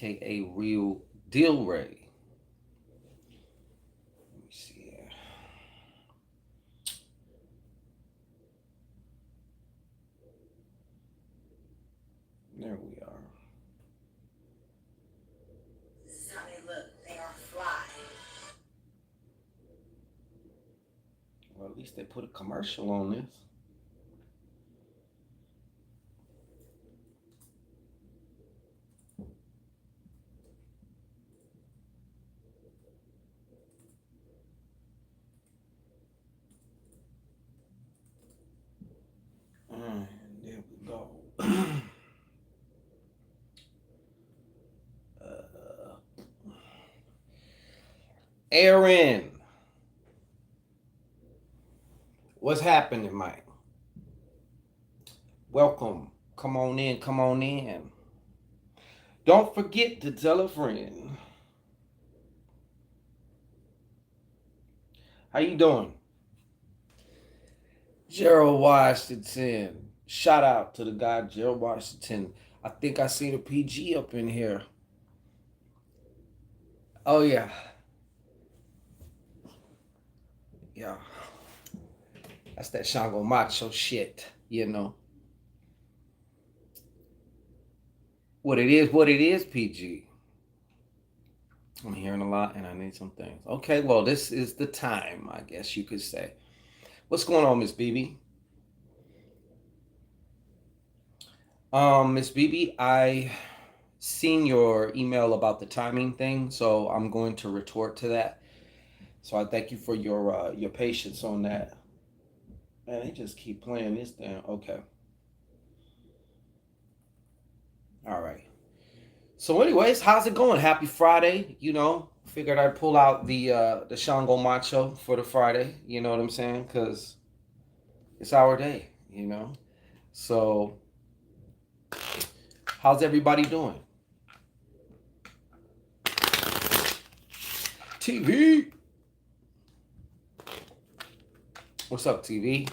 aka Real Deal Ray. Let me see here. There we are. This is how they look. They are fly. Well, at least they put a commercial on this. And there we go. uh, Aaron, what's happening, Mike? Welcome. Come on in. Come on in. Don't forget to tell a friend. How you doing? Gerald Washington. Shout out to the guy Gerald Washington. I think I seen a PG up in here. Oh yeah. Yeah. That's that Shango Macho shit. What it is, PG. I'm hearing a lot and I need some things. Okay, well, this is the time, I guess you could say. What's going on, Miss BB? Miss BB, I seen your email about the timing thing, so I'm going to retort to that. So I thank you for your patience on that. Man, they just keep playing this thing. Okay. All right. So, anyways, how's it going? Happy Friday. Figured I'd pull out the Shango Macho for the Friday. You know what I'm saying? Cause it's our day. So, how's everybody doing? TV. What's up, TV?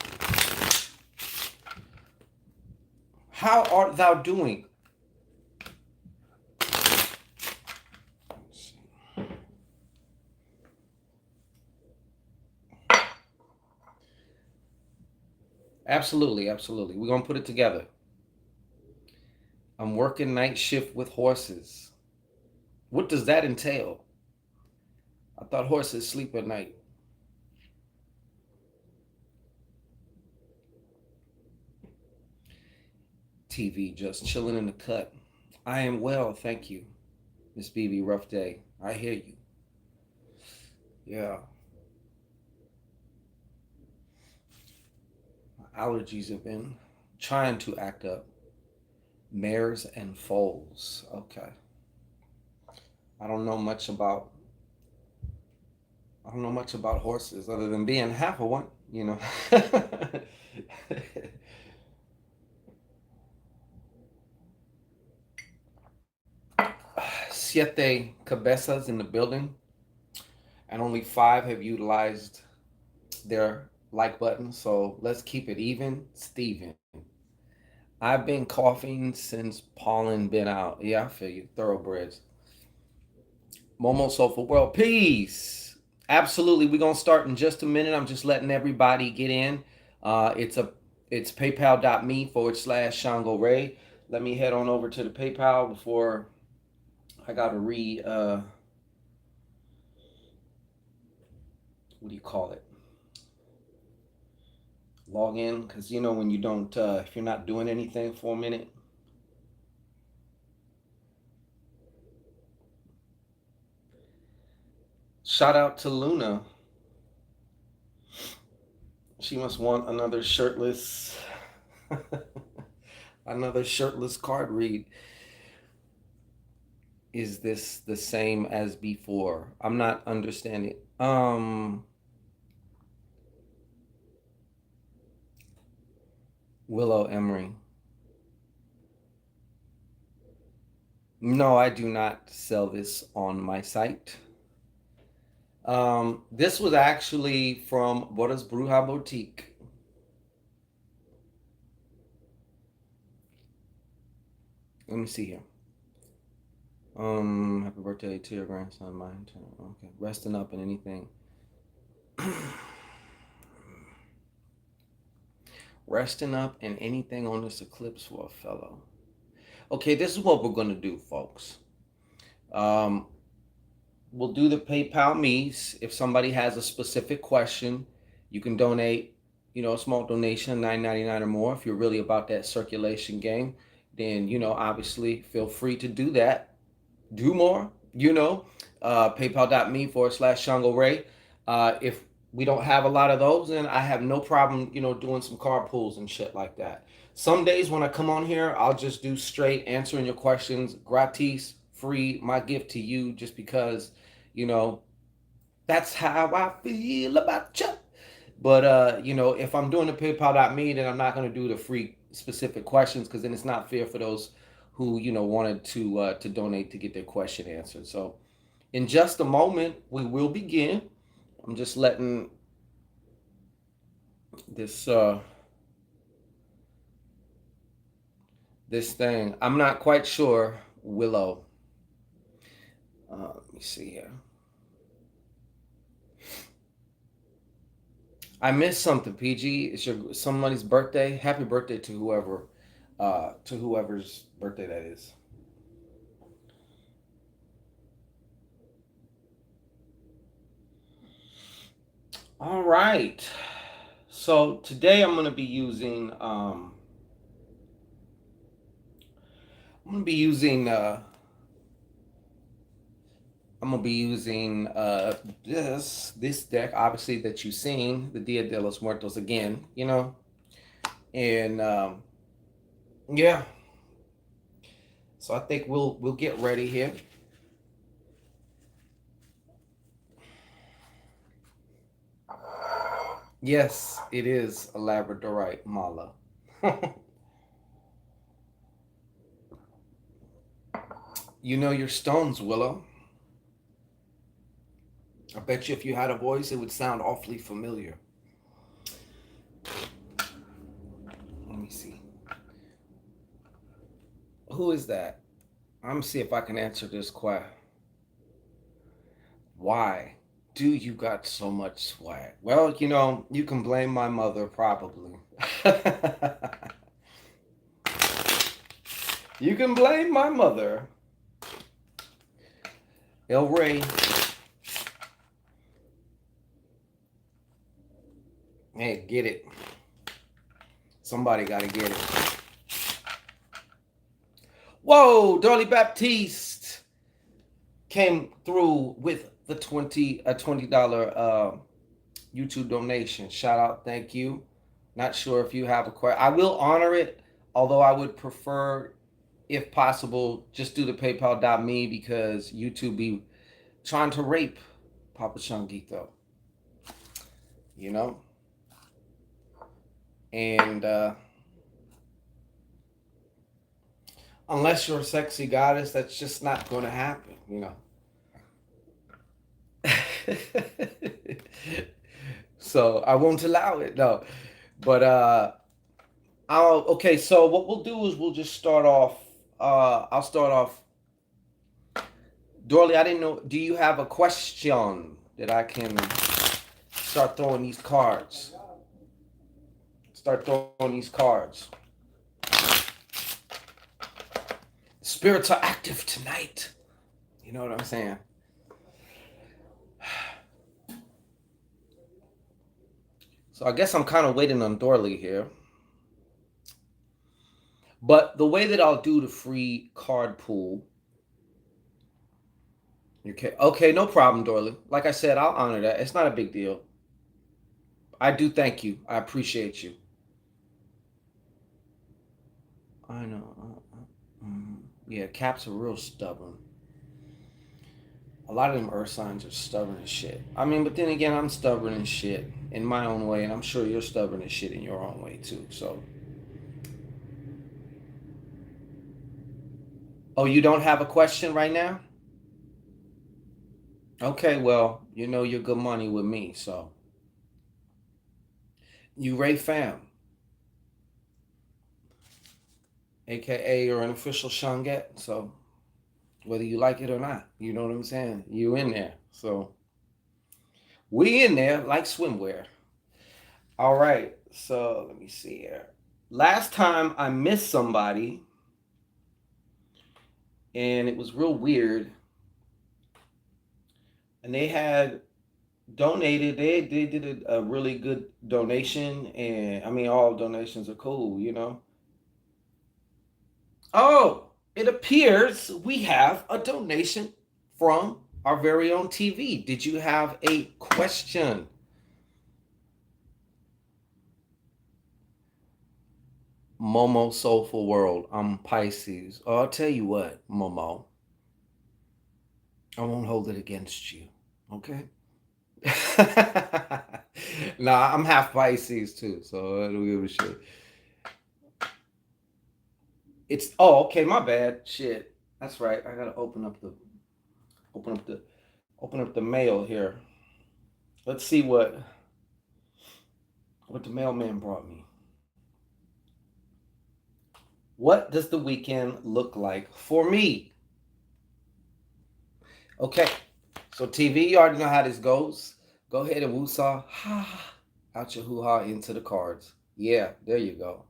How art thou doing? Absolutely, absolutely. We're gonna put it together. I'm working night shift with horses. What does that entail? I thought horses sleep at night. TV, just chilling in the cut. I am well, thank you, Miss BB. Rough day. I hear you. Yeah, my allergies have been trying to act up. Mares and foals. Okay. I don't know much about I don't know much about horses other than being half of one. Siete cabezas in the building, and only five have utilized their like button. So let's keep it even. Steven. I've been coughing since pollen been out. Yeah, I feel you. Thoroughbreds. Momo Sofa World. Peace. Absolutely. We're gonna start in just a minute. I'm just letting everybody get in. It's paypal.me/Shango Ray. Let me head on over to the PayPal before I gotta what do you call it? Log in. Because when you don't if you're not doing anything for a minute. Shout out to Luna. She must want another shirtless card read. Is this the same as before? I'm not understanding. Willow Emery. No, I do not sell this on my site. This was actually from Bodas Bruja Boutique. Let me see here. Happy birthday to your grandson, mine too. Okay, resting up and anything. Resting up and anything on this eclipse for a fellow. Okay, this is what we're gonna do, folks. Um, we'll do the PayPal me's. If somebody has a specific question, you can donate, a small donation, $9.99 or more. If you're really about that circulation game, then obviously feel free to do that. Do more, paypal.me/Shango Ray. If we don't have a lot of those, then I have no problem, doing some card pulls and shit like that. Some days when I come on here, I'll just do straight answering your questions, gratis, free, my gift to you, just because, you know, that's how I feel about you. But if I'm doing the PayPal.me, then I'm not gonna do the free specific questions because then it's not fair for those who wanted to donate to get their question answered. So in just a moment, we will begin. I'm just letting this this thing. I'm not quite sure, Willow. Let me see here. I missed something. PG, it's your somebody's birthday. Happy birthday to whoever's birthday that is. All right. So today I'm gonna be using I'm gonna be using this deck, obviously, that you've seen, the Dia de los Muertos again, and yeah. So I think we'll get ready here. Yes, it is a Labradorite Mala. You know your stones, Willow. I bet you if you had a voice, it would sound awfully familiar. Let me see. Who is that? I'm gonna see if I can answer this question. Why do you got so much swag? Well, you can blame my mother probably. You can blame my mother. El Rey, hey, get it. Somebody gotta get it. Whoa, Darlie Baptiste came through with the $20 YouTube donation. Shout out, thank you. Not sure if you have a question. I will honor it, although I would prefer, if possible, just do the PayPal.me because YouTube be trying to rape Papa Shangito, you know? And unless you're a sexy goddess, that's just not going to happen. So I won't allow it, no. But okay. So what we'll do is we'll just start off. I'll start off. Dorley, I didn't know. Do you have a question that I can start throwing these cards? Start throwing these cards. Spirits are active tonight. You know what I'm saying? So I guess I'm kind of waiting on Dorley here. But the way that I'll do the free card pool. Okay, no problem, Dorley. Like I said, I'll honor that. It's not a big deal. I do thank you. I appreciate you. I know. Yeah, Caps are real stubborn. A lot of them earth signs are stubborn as shit. I mean, but then again, I'm stubborn as shit in my own way, and I'm sure you're stubborn as shit in your own way too. So, oh, you don't have a question right now? Okay, well, you know you're good money with me, so you Ray Fam, aka you're an official Shangette. So whether you like it or not. You know what I'm saying? You in there. So we in there like swimwear. All right. So let me see here. Last time I missed somebody, and it was real weird. And they had donated. They did a really good donation, and I mean all donations are cool, you know. Oh, it appears we have a donation from our very own TV. Did you have a question? Momo Soulful World. I'm Pisces. Oh, I'll tell you what, Momo. I won't hold it against you. Okay? Nah, I'm half Pisces too, so I don't give a shit. It's okay, my bad. Shit. That's right. I gotta open up the open up the mail here. Let's see what the mailman brought me. What does the weekend look like for me? Okay, so TV, you already know how this goes. Go ahead and woosah ha out your hoo ha into the cards. Yeah, there you go.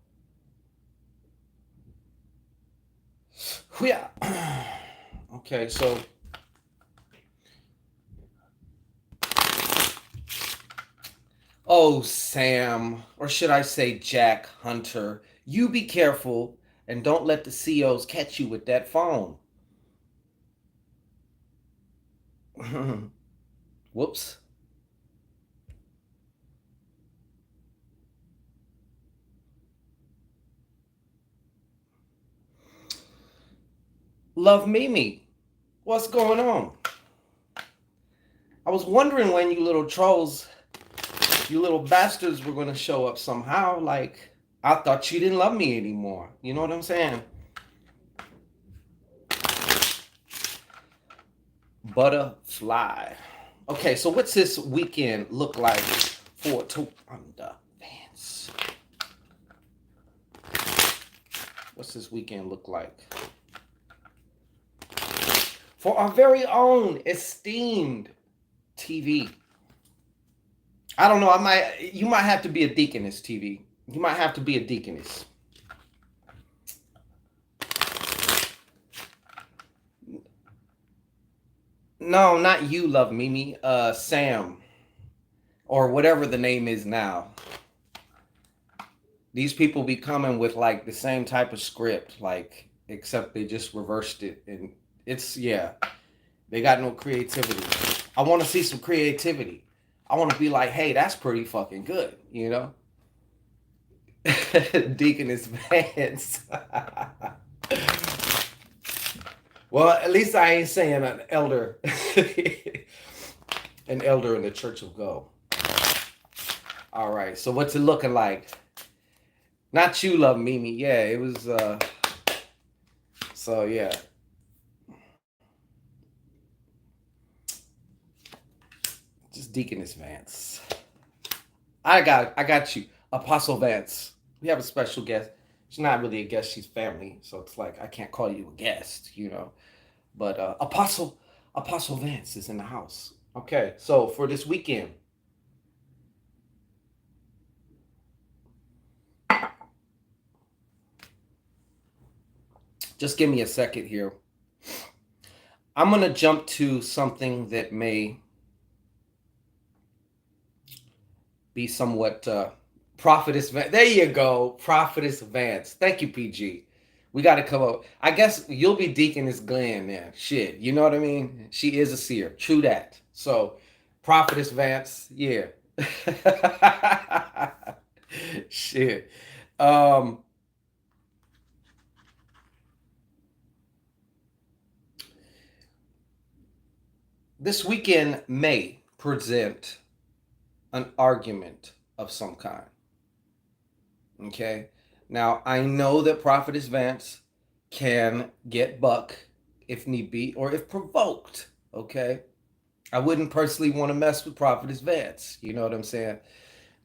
Yeah. Okay, so oh Sam, or should I say Jack Hunter, you be careful and don't let the CEOs catch you with that phone. Whoops. Love Mimi. What's going on? I was wondering when you little trolls, you little bastards were gonna show up somehow. Like, I thought you didn't love me anymore. You know what I'm saying? Butterfly. Okay, so what's this weekend look like for to under Vance? What's this weekend look like for our very own esteemed TV? I don't know. You might have to be a deaconess, TV. You might have to be a deaconess. No, not you, love Mimi. Sam, or whatever the name is now. These people be coming with like the same type of script, like except they just reversed it, and it's yeah, they got no creativity. I want to see some creativity. I want to be like, hey, that's pretty fucking good, you know. Deaconess Vance. Well, at least I ain't saying an elder, an elder in the Church of Go. All right. So what's it looking like? Not you, love Mimi. Yeah, it was. So yeah, just Deaconess Vance. I got you, Apostle Vance. We have a special guest. She's not really a guest. She's family. So it's like I can't call you a guest, you know. But Apostle Vance is in the house. Okay. So for this weekend, just give me a second here. I'm gonna jump to something that may be somewhat prophetess. There you go, prophetess Vance. Thank you, PG. We got to come up. I guess you'll be Deaconess Glenn then. Shit, you know what I mean? She is a seer. True that. So, prophetess Vance, yeah. Shit. Um, this weekend may present an argument of some kind. Okay. Now I know that Prophetess Vance can get buck if need be or if provoked. Okay. I wouldn't personally want to mess with Prophetess Vance. You know what I'm saying?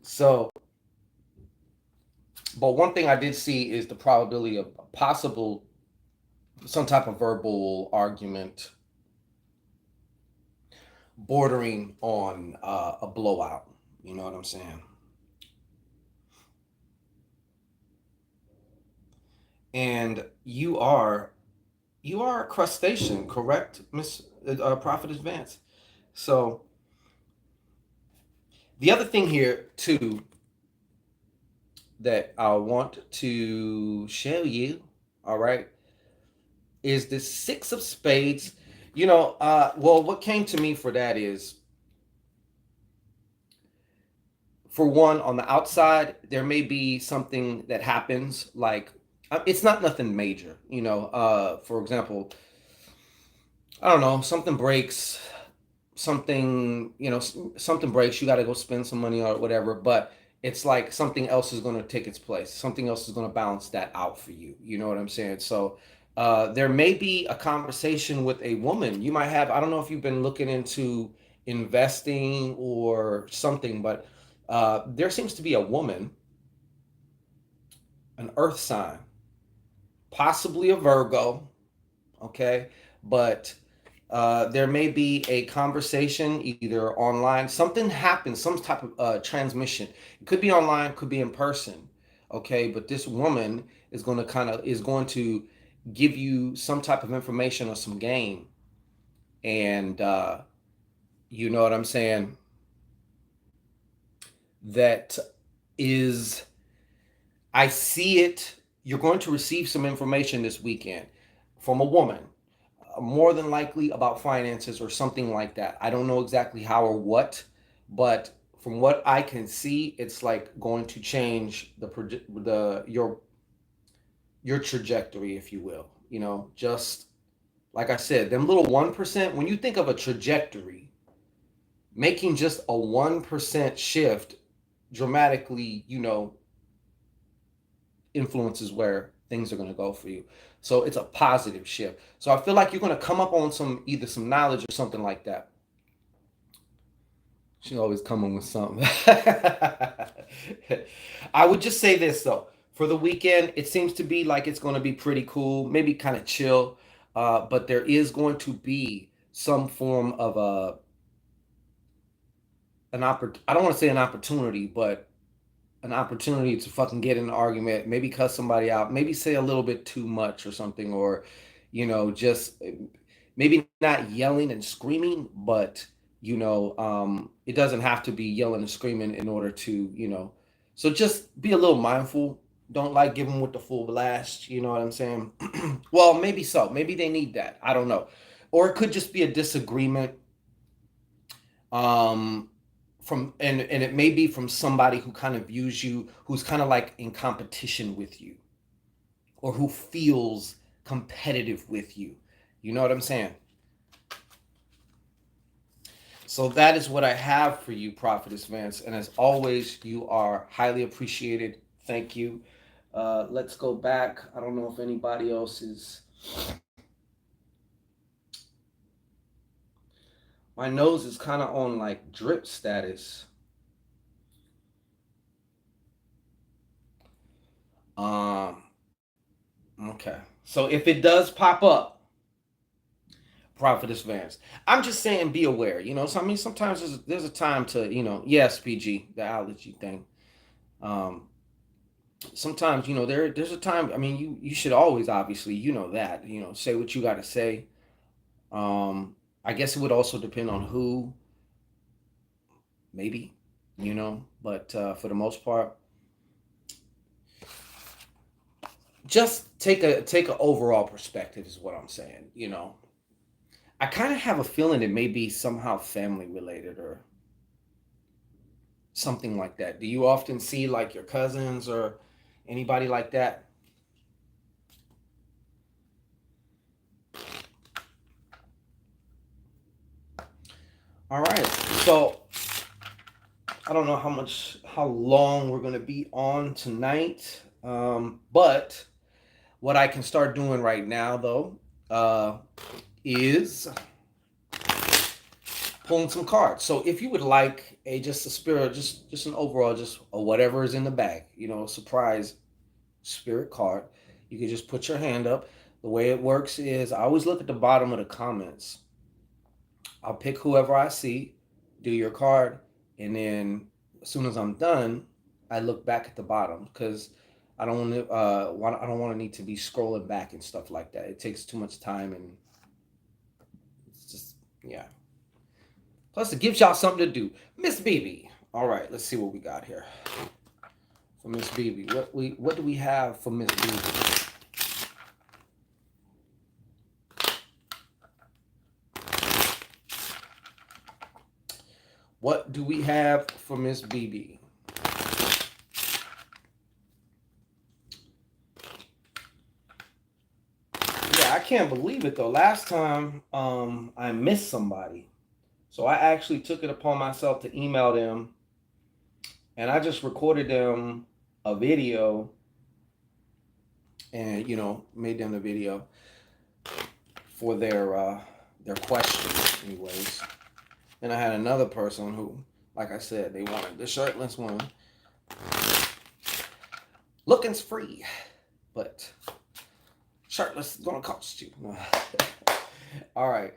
So, but one thing I did see is the probability of a possible some type of verbal argument bordering on a blowout. You know what I'm saying? And you are a crustacean, correct, Miss Prophet Advance? So the other thing here too that I want to show you, all right, is the six of spades. Well, what came to me for that is, for one, on the outside, there may be something that happens, like it's not nothing major. For example, I don't know, something breaks, something breaks, you got to go spend some money or whatever, but it's like something else is going to take its place, something else is going to balance that out for you. You know what I'm saying? So there may be a conversation with a woman. You might have, I don't know if you've been looking into investing or something, but there seems to be a woman, an earth sign, possibly a Virgo, okay? But there may be a conversation either online. Something happens, some type of transmission. It could be online, could be in person, okay? But this woman is going to give you some type of information or some game, and you know what I'm saying? That is, I see it. You're going to receive some information this weekend from a woman, more than likely about finances or something like that. I don't know exactly how or what, but from what I can see, it's like going to change your trajectory, if you will. Just like I said, them little 1%. When you think of a trajectory, making just a 1% shift dramatically, influences where things are going to go for you. So it's a positive shift. So I feel like you're going to come up on either some knowledge or something like that. She's always coming with something. I would just say this though. For the weekend, it seems to be like it's going to be pretty cool, maybe kind of chill. But there is going to be some form of I don't want to say an opportunity, but an opportunity to fucking get in an argument, maybe cuss somebody out, maybe say a little bit too much or something, or just maybe not yelling and screaming, but it doesn't have to be yelling and screaming in order to, So just be a little mindful. Don't like give them with the full blast. You know what I'm saying? Well, maybe so. Maybe they need that. I don't know. Or it could just be a disagreement, um and it may be from somebody who kind of views you, who's kind of like in competition with you, or who feels competitive with you. You know what I'm saying? So that is what I have for you, Prophetess Vance, and as always, you are highly appreciated. Thank you. Let's go back. I don't know if anybody else is. My nose is kind of on like drip status. um okay, so if it does pop up, Prophetess Vance. I'm just saying, be aware. So I mean, sometimes there's a time to, yes, PG, the allergy thing. Um, Sometimes, there's a time. I mean, you should always, obviously, that, say what you got to say. I guess it would also depend on who, maybe, but for the most part, just take a overall perspective is what I'm saying. I kind of have a feeling it may be somehow family related or something like that. Do you often see like your cousins or anybody like that? All right. So I don't know how long we're gonna be on tonight, but what I can start doing right now though uh, is pulling some cards. So if you would like just a spirit, just an overall, just a whatever is in the bag, surprise spirit card, you can just put your hand up. The way it works is I always look at the bottom of the comments. I'll pick whoever I see, do your card, and then as soon as I'm done, I look back at the bottom because I don't want to need to be scrolling back and stuff like that. It takes too much time and it's just yeah. Plus, it gives y'all something to do. Miss BB. All right, let's see what we got here for Miss BB. What do we have for Miss BB? What do we have for Miss BB? Yeah, I can't believe it though. Last time, I missed somebody, so I actually took it upon myself to email them, and I just recorded them a video, and made them the video for their questions, anyways. Then I had another person who, like I said, they wanted the shirtless one. Looking's free, but shirtless is gonna cost you. All right.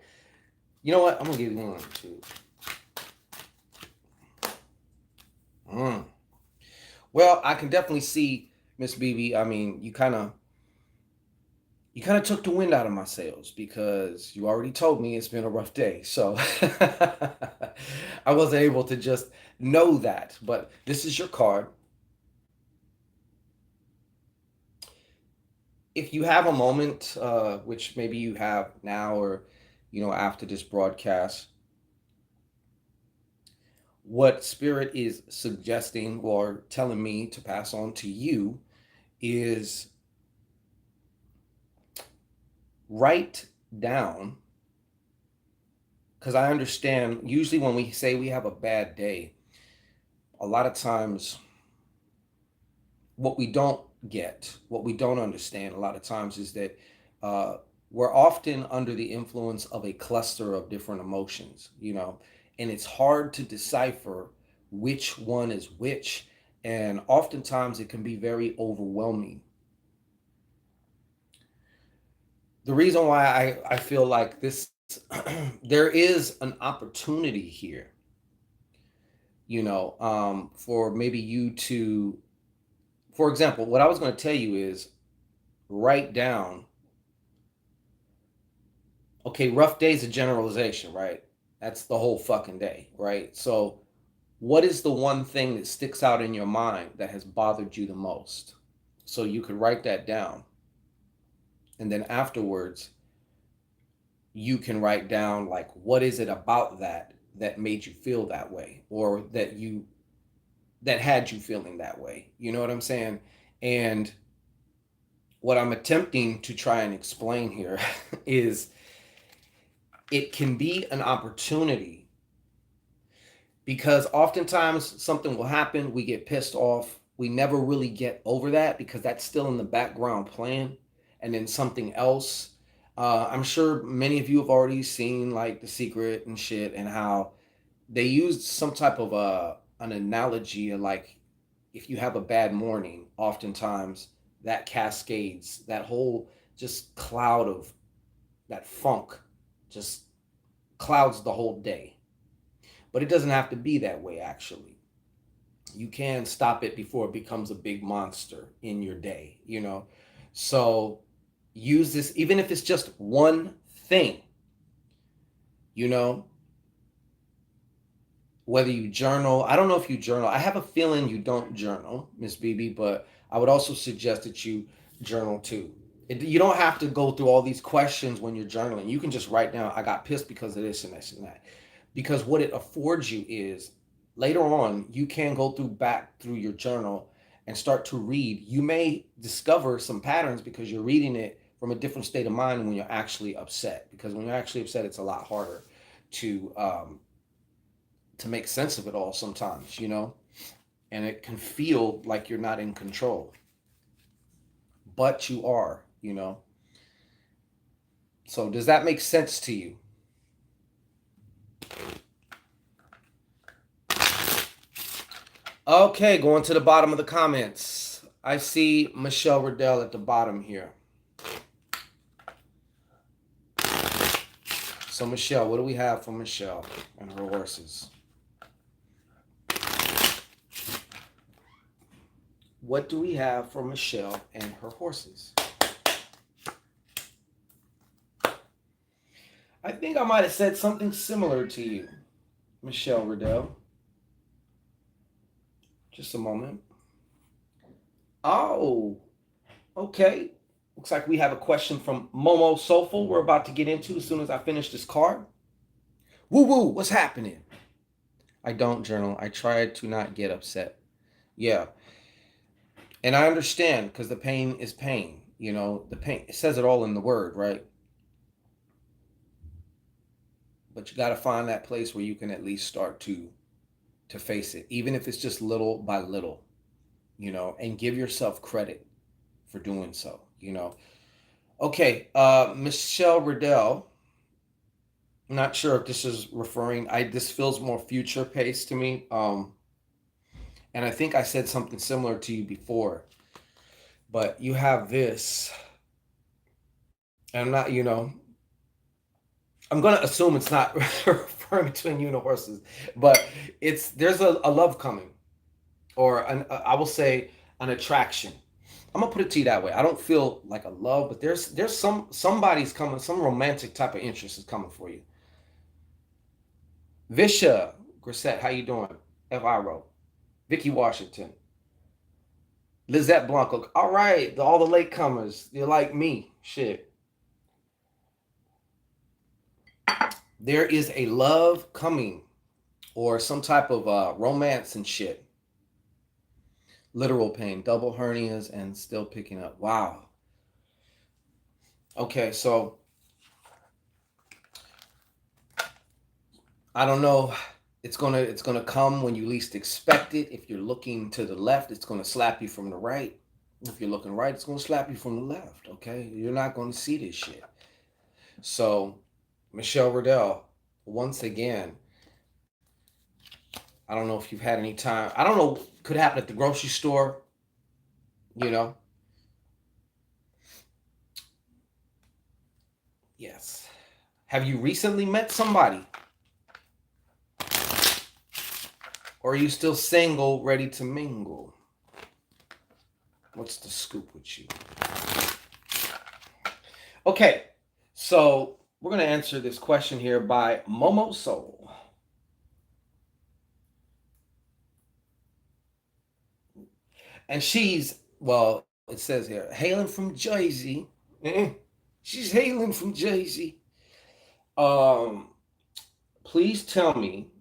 You know what? I'm gonna give you one too. Well, I can definitely see Miss BB. I mean, you kind of took the wind out of my sails because you already told me it's been a rough day. So I wasn't able to just know that. But this is your card. If you have a moment, which maybe you have now or after this broadcast, what Spirit is suggesting or telling me to pass on to you is write down, because I understand usually when we say we have a bad day, a lot of times what we don't get, what we don't understand a lot of times is that uh, we're often under the influence of a cluster of different emotions, and it's hard to decipher which one is which. And oftentimes it can be very overwhelming. The reason why I feel like this, there is an opportunity here, for maybe you to, for example, what I was going to tell you is write down, okay, rough day's a generalization, right? That's the whole fucking day, right? So, what is the one thing that sticks out in your mind that has bothered you the most? So, you could write that down. And then afterwards, you can write down, like, what is it about that made you feel that way, or that had you feeling that way. You know what I'm saying? And what I'm attempting to try and explain here is it can be an opportunity, because oftentimes something will happen, we get pissed off, we never really get over that because that's still in the background playing, and then something else. I'm sure many of you have already seen like The Secret and shit, and how they used some type of an analogy of, like, if you have a bad morning, oftentimes that cascades, that whole just cloud of that funk just clouds the whole day. But it doesn't have to be that way, actually. You can stop it before it becomes a big monster in your day. So use this, even if it's just one thing, you know, whether you journal. I don't know if you journal. I have a feeling you don't journal, Miss BB, but I would also suggest that you journal too. You don't have to go through all these questions when you're journaling. You can just write down, I got pissed because of this and this and that. Because what it affords you is, later on, you can go back through your journal and start to read. You may discover some patterns because you're reading it from a different state of mind when you're actually upset. Because when you're actually upset, it's a lot harder to make sense of it all sometimes. And it can feel like you're not in control, but you are. So does that make sense to you? Okay, going to the bottom of the comments. I see Michelle Riddell at the bottom here. So Michelle, what do we have for Michelle and her horses? What do we have for Michelle and her horses? I think I might have said something similar to you, Michelle Riddell. Just a moment. Oh, okay. Looks like we have a question from Momo Soulful we're about to get into as soon as I finish this card. Woo woo, what's happening? I don't journal. I try to not get upset. Yeah. And I understand because the pain is pain. You know, the pain, it says it all in the word, right? But you got to find that place where you can at least start to face it, even if it's just little by little, and give yourself credit for doing so. Okay, Michelle Riddell. I'm not sure if this is referring. This feels more future paced to me. And I think I said something similar to you before, but you have this, and I'm not. I'm gonna assume it's not referring to Inuna horses, but there's a love coming, or I will say an attraction. I'm gonna put it to you that way. I don't feel like a love, but there's somebody's coming, some romantic type of interest is coming for you. Visha Grissett, how you doing? F. Iro, Vicky Washington, Lizette Blanco. All right, all the latecomers. You're like me. Shit. There is a love coming, or some type of romance and shit. Literal pain, double hernias, and still picking up. Wow. Okay, so I don't know. It's gonna come when you least expect it. If you're looking to the left, it's gonna slap you from the right. If you're looking right, it's gonna slap you from the left. Okay, you're not gonna see this shit. So, Michelle Riddell, once again, I don't know if you've had any time. I don't know. Could happen at the grocery store. You know. Yes. Have you recently met somebody, or are you still single, ready to mingle? What's the scoop with you? Okay, so we're going to answer this question here by Momo Soul. And well, it says here, hailing from Jersey. She's hailing from Jersey. Um, Please tell me,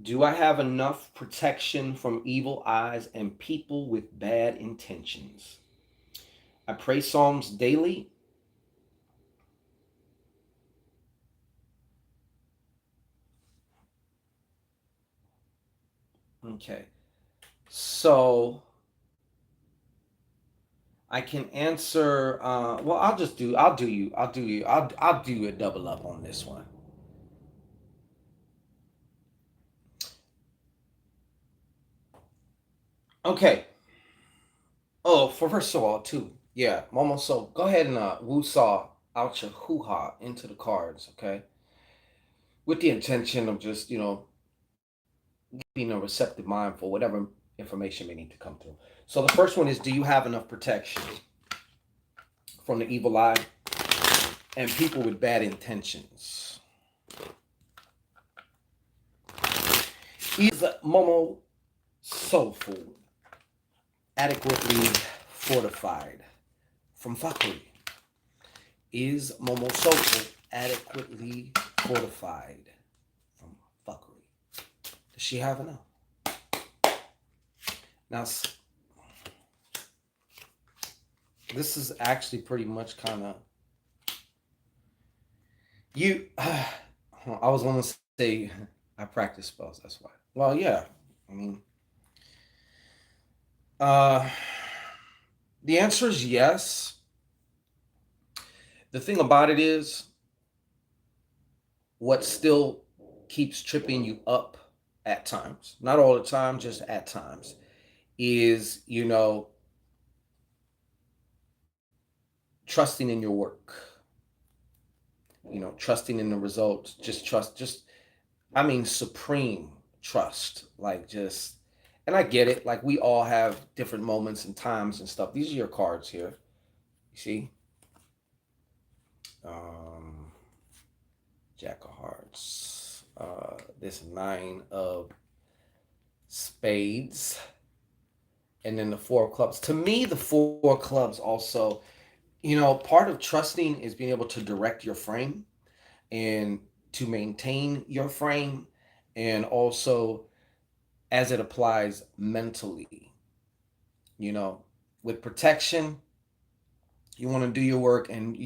do I have enough protection from evil eyes and people with bad intentions? I pray Psalms daily. Okay. So I can answer. Well, I'll do a double up on this one. Okay. Oh, for first of all, too. Yeah, Momo. So go ahead and woo saw out your hoo ha into the cards. Okay, with the intention of just being a receptive mind for whatever information may need to come through. So the first one is: do you have enough protection from the evil eye and people with bad intentions? Is Momo soulful, adequately fortified from fuckery? Is Momo soulful, adequately fortified from fuckery? Does she have enough? Now, this is actually pretty much kind of you. I was going to say I practice spells. That's why. Well, yeah. I mean, uh, the answer is yes. The thing about it is, what still keeps tripping you up at times, not all the time, just at times, is trusting in your work. trusting in the results, just trust, just, I mean, supreme trust. Like, just, and I get it. Like, we all have different moments and times and stuff. These are your cards here. You see? Um, Jack of Hearts. This Nine of Spades. And then the Four of Clubs. To me, the Four of Clubs also, part of trusting is being able to direct your frame and to maintain your frame, and also as it applies mentally, you know, with protection. You want to do your work, and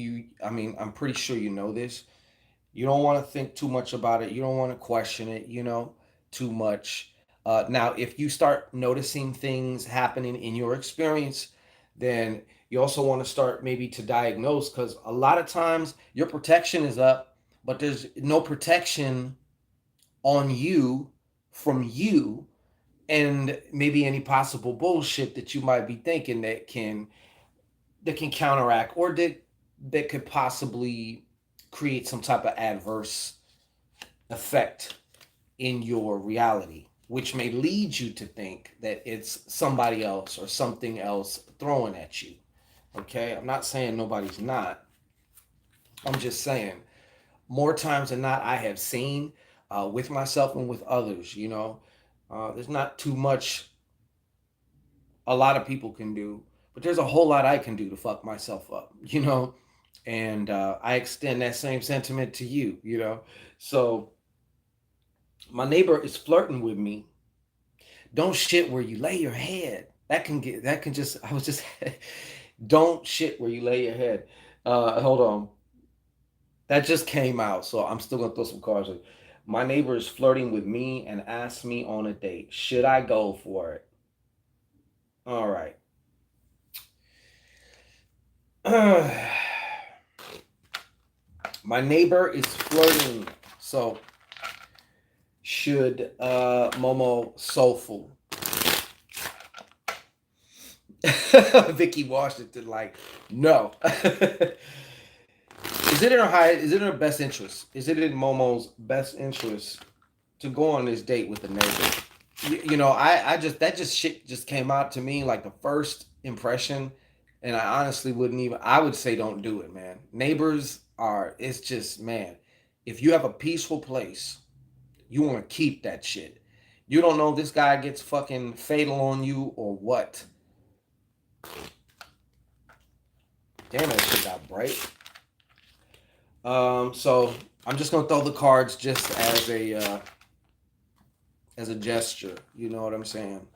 I mean, I'm pretty sure you know this. You don't want to think too much about it. You don't want to question it, too much. Now, if you start noticing things happening in your experience, then you also want to start maybe to diagnose, because a lot of times your protection is up, but there's no protection on you from you, and maybe any possible bullshit that you might be thinking that can counteract, or that could possibly create some type of adverse effect in your reality, which may lead you to think that it's somebody else or something else throwing at you. Okay, I'm not saying nobody's not. I'm just saying more times than not, I have seen, with myself and with others. There's not too much a lot of people can do, but there's a whole lot I can do to fuck myself up. And I extend that same sentiment to you. So my neighbor is flirting with me. Don't shit where you lay your head. That can just I was just don't shit where you lay your head. Hold on. That just came out, so I'm still gonna throw some cards in. My neighbor is flirting with me and asked me on a date. Should I go for it? All right. My neighbor is flirting. So should Momo Soulful Vicky Washington, like, no. Is it in her best interest? Is it in Momo's best interest to go on this date with the neighbor? I just, that just shit just came out to me like the first impression, and I honestly wouldn't even. I would say don't do it, man. Neighbors are. It's just, man. If you have a peaceful place, you want to keep that shit. You don't know if this guy gets fucking fatal on you or what. Damn, that shit got bright. So I'm just gonna throw the cards just as a gesture. You know what I'm saying?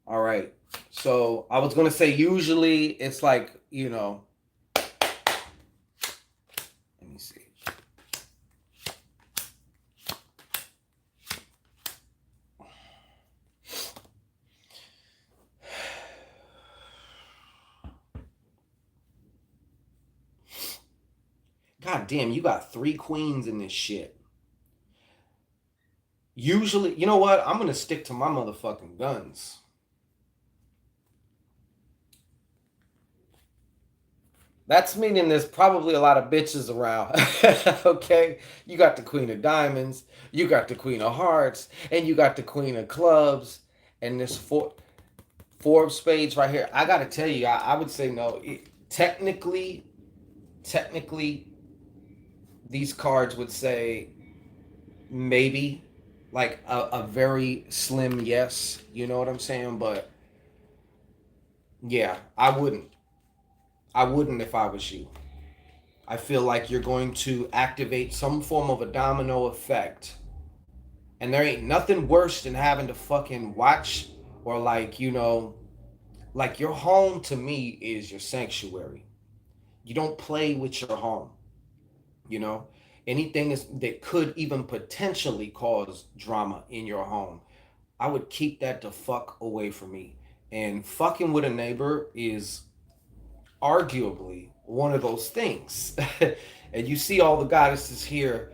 All right. So I was gonna say usually it's like, let me see. God damn, you got three queens in this shit. Usually, you know what? I'm gonna stick to my motherfucking guns. That's meaning there's probably a lot of bitches around. Okay? You got the Queen of Diamonds, you got the Queen of Hearts, and you got the Queen of Clubs, and this four of Spades right here. I gotta tell you, I would say no. Technically, these cards would say maybe, like a very slim yes. You know what I'm saying? But yeah, I wouldn't. I wouldn't if I was you. I feel like you're going to activate some form of a domino effect. And there ain't nothing worse than having to fucking watch, or like, like, your home to me is your sanctuary. You don't play with your home, you know? Anything that could even potentially cause drama in your home, I would keep that the fuck away from me. And fucking with a neighbor is arguably one of those things. And you see all the goddesses here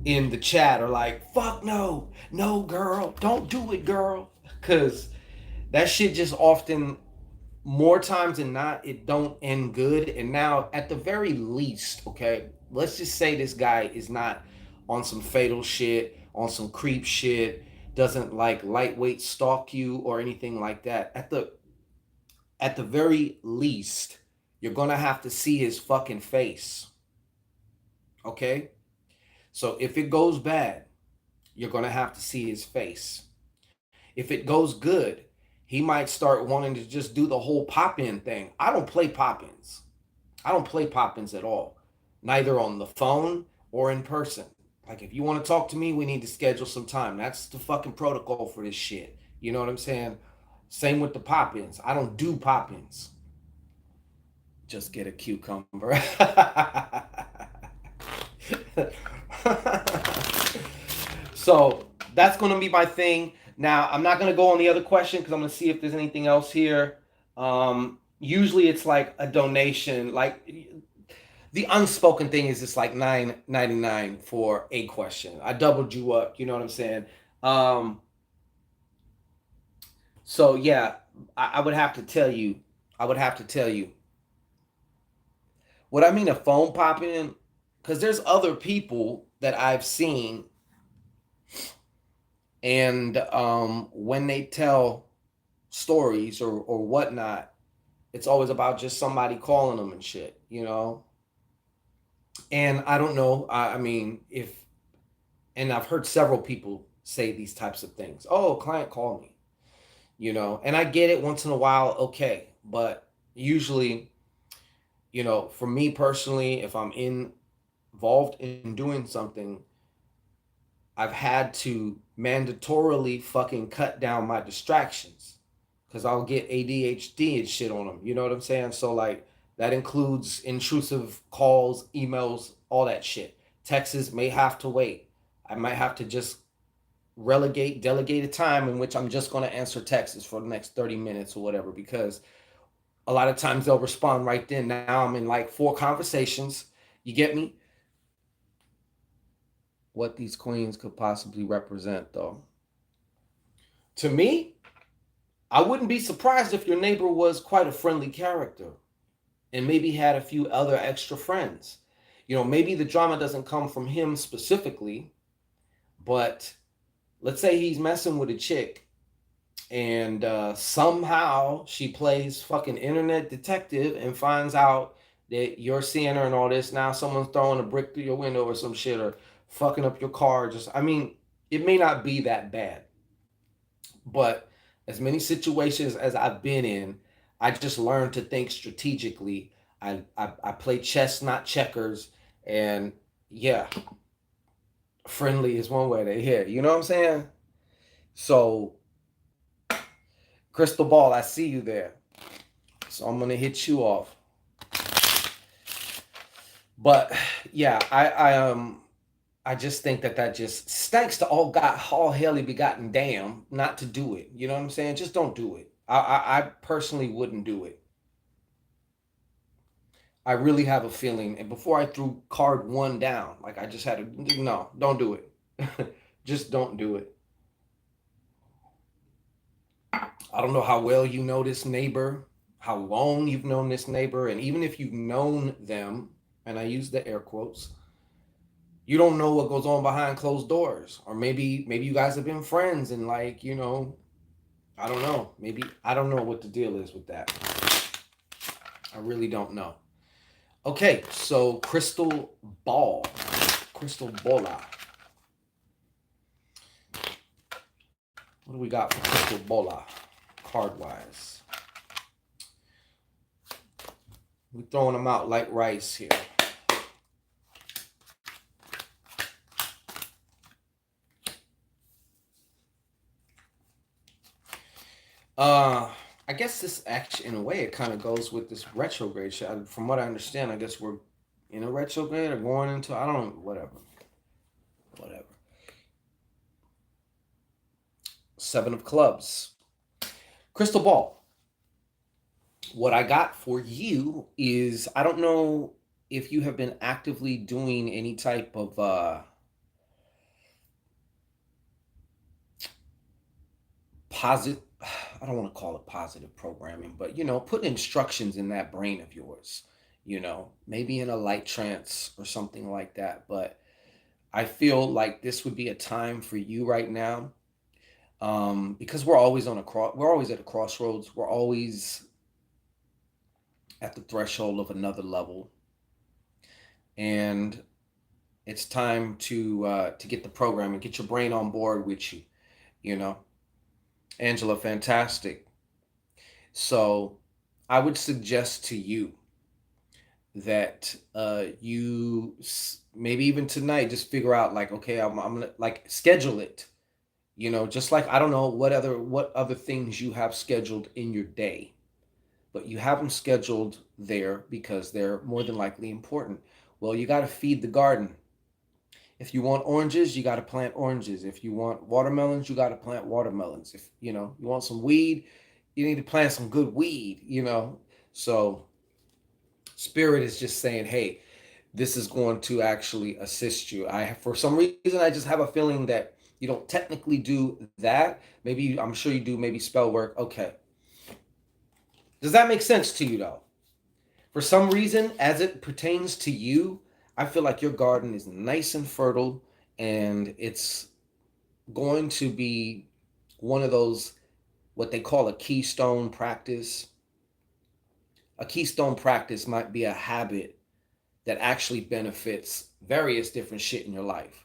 in the chat are like, fuck no, no, girl, don't do it, girl. Because that shit just often more times than not, it don't end good. And now, at the very least, okay, let's just say this guy is not on some fatal shit, on some creep shit, doesn't like lightweight stalk you or anything like that. At the very least, you're gonna have to see his fucking face. Okay? So if it goes bad, you're gonna have to see his face. If it goes good, he might start wanting to just do the whole pop-in thing. I don't play pop-ins. I don't play pop-ins at all. Neither on the phone or in person. Like if you want to talk to me, we need to schedule some time. That's the fucking protocol for this shit. You know what I'm saying? Same with the pop-ins. I don't do pop-ins. Just get a cucumber. So that's going to be my thing. Now, I'm not going to go on the other question because I'm going to see if there's anything else here. Usually it's like a donation. Like the unspoken thing is it's like $9.99 for a question. I doubled you up. You know what I'm saying? Um, so yeah, I would have to tell you. I would have to tell you what I mean a phone popping in, because there's other people that I've seen, and when they tell stories or whatnot, it's always about just somebody calling them and shit, you know. And I don't know. I mean, if and I've heard several people say these types of things. Oh, client called me, you know, and I get it once in a while, okay, but usually, you know, for me personally, if I'm involved in doing something, I've had to mandatorily fucking cut down my distractions because I'll get ADHD and shit on them. You know what I'm saying? So, like, that includes intrusive calls, emails, all that shit. Texts may have to wait. I might have to just delegate a time in which I'm just going to answer texts for the next 30 minutes or whatever because a lot of times they'll respond right then. Now I'm in like 4 conversations. You get me? What these queens could possibly represent, though. To me, I wouldn't be surprised if your neighbor was quite a friendly character and maybe had a few other extra friends. You know, maybe the drama doesn't come from him specifically, but let's say he's messing with a chick and somehow she plays fucking internet detective and finds out that you're seeing her and all this. Now someone's throwing a brick through your window or some shit or fucking up your car. Just, I mean, it may not be that bad, but as many situations as I've been in, I just learned to think strategically. I play chess, not checkers, and yeah, friendly is one way to hit. You know what I'm saying? So, crystal ball, I see you there. So I'm gonna hit you off. But yeah, I just think that just stinks to all hell begotten damn not to do it. You know what I'm saying? Just don't do it. I personally wouldn't do it. I really have a feeling, and before I threw card one down, like I just had to, no, don't do it. Just don't do it. I don't know how well you know this neighbor, how long you've known this neighbor, and even if you've known them, and I use the air quotes, you don't know what goes on behind closed doors. Or maybe you guys have been friends and like, you know, I don't know. Maybe I don't know what the deal is with that. I really don't know. Okay, so crystal ball. Crystal bola. What do we got for crystal bola? Card wise. We're throwing them out like rice here. Uh, I guess this actually, in a way, it kind of goes with this retrograde shit. From what I understand, I guess we're in a retrograde or going into, I don't know, whatever. Seven of clubs. Crystal ball. What I got for you is I don't know if you have been actively doing any type of I don't want to call it positive programming, but put instructions in that brain of yours, maybe in a light trance or something like that. But I feel like this would be a time for you right now, because we're always at a crossroads. We're always at the threshold of another level, and it's time to get the program and get your brain on board with you. You know, Angela, fantastic. So, I would suggest to you that maybe even tonight just figure out, like, okay, I'm gonna, like, schedule it. Just like, I don't know what other things you have scheduled in your day, but you have them scheduled there because they're more than likely important. Well, you got to feed the garden. If you want oranges, you got to plant oranges. If you want watermelons, you got to plant watermelons. If you want some weed, you need to plant some good weed. So spirit is just saying, hey, this is going to actually assist you. For some reason, I just have a feeling that you don't technically do that. Maybe, I'm sure you do, maybe spell work. Okay. Does that make sense to you, though? For some reason, as it pertains to you, I feel like your garden is nice and fertile, and it's going to be one of those, what they call a keystone practice. A keystone practice might be a habit that actually benefits various different shit in your life.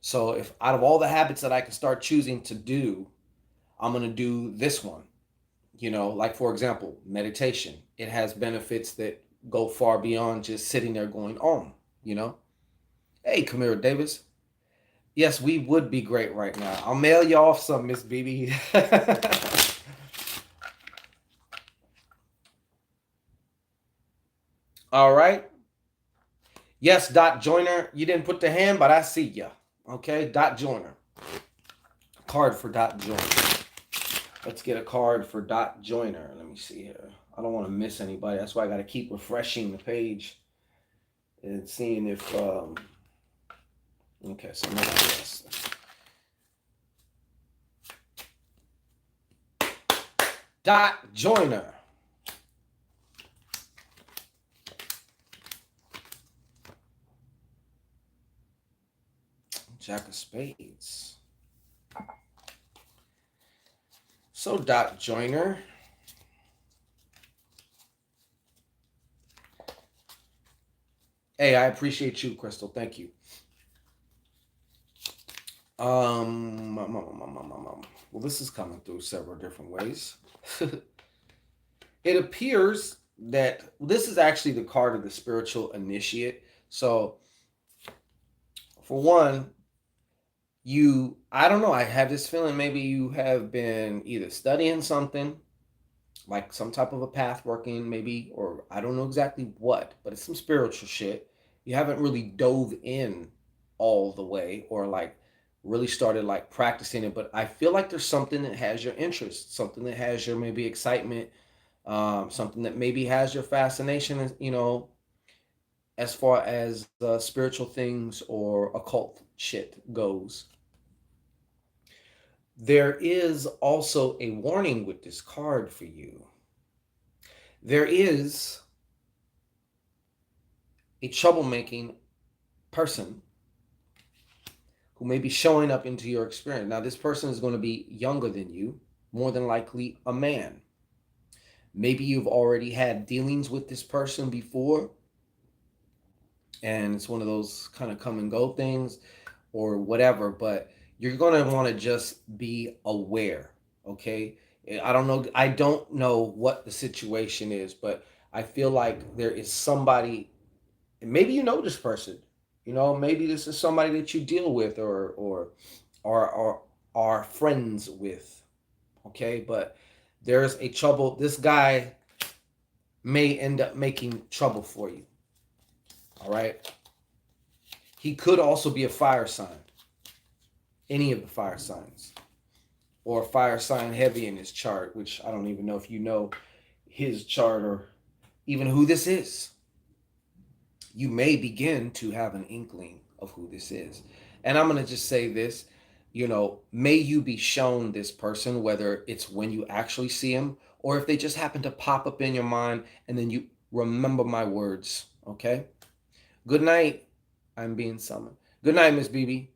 So, if out of all the habits that I can start choosing to do, I'm going to do this one. Like, for example, meditation. It has benefits that go far beyond just sitting there going on, you know? Hey, Kamira Davis. Yes, we would be great right now. I'll mail you off some, Miss BB. All right. Yes, Dot Joiner. You didn't put the hand, but I see ya. Okay, Dot Joiner. Card for Dot Joiner. Let's get a card for Dot Joiner. Let me see here. I don't want to miss anybody. That's why I got to keep refreshing the page and seeing if. Okay, so nobody else. Dot Joiner. Jack of Spades. So, Dot Joiner. Hey, I appreciate you, Crystal. Thank you. Well, this is coming through several different ways. It appears that this is actually the card of the spiritual initiate. So, for one, I don't know, I have this feeling maybe you have been either studying something, like some type of a path working, maybe, or I don't know exactly what, but it's some spiritual shit. You haven't really dove in all the way, or like really started like practicing it, but I feel like there's something that has your interest, something that has your maybe excitement, something that maybe has your fascination, as far as spiritual things or occult shit goes. There is also a warning with this card for you. There is a troublemaking person who may be showing up into your experience. Now, this person is going to be younger than you, more than likely a man. Maybe you've already had dealings with this person before, and it's one of those kind of come and go things or whatever, but you're going to want to just be aware, okay? I don't know what the situation is, but I feel like there is somebody, and maybe you know this person. Maybe this is somebody that you deal with or are friends with, okay? But there's a trouble. This guy may end up making trouble for you, all right? He could also be a fire sign, any of the fire signs, or a fire sign heavy in his chart, which I don't even know if you know his chart or even who this is. You may begin to have an inkling of who this is. And I'm going to just say this. May you be shown this person, whether it's when you actually see him or if they just happen to pop up in your mind and then you remember my words. Okay. Good night. I'm being summoned. Good night, Miss BB.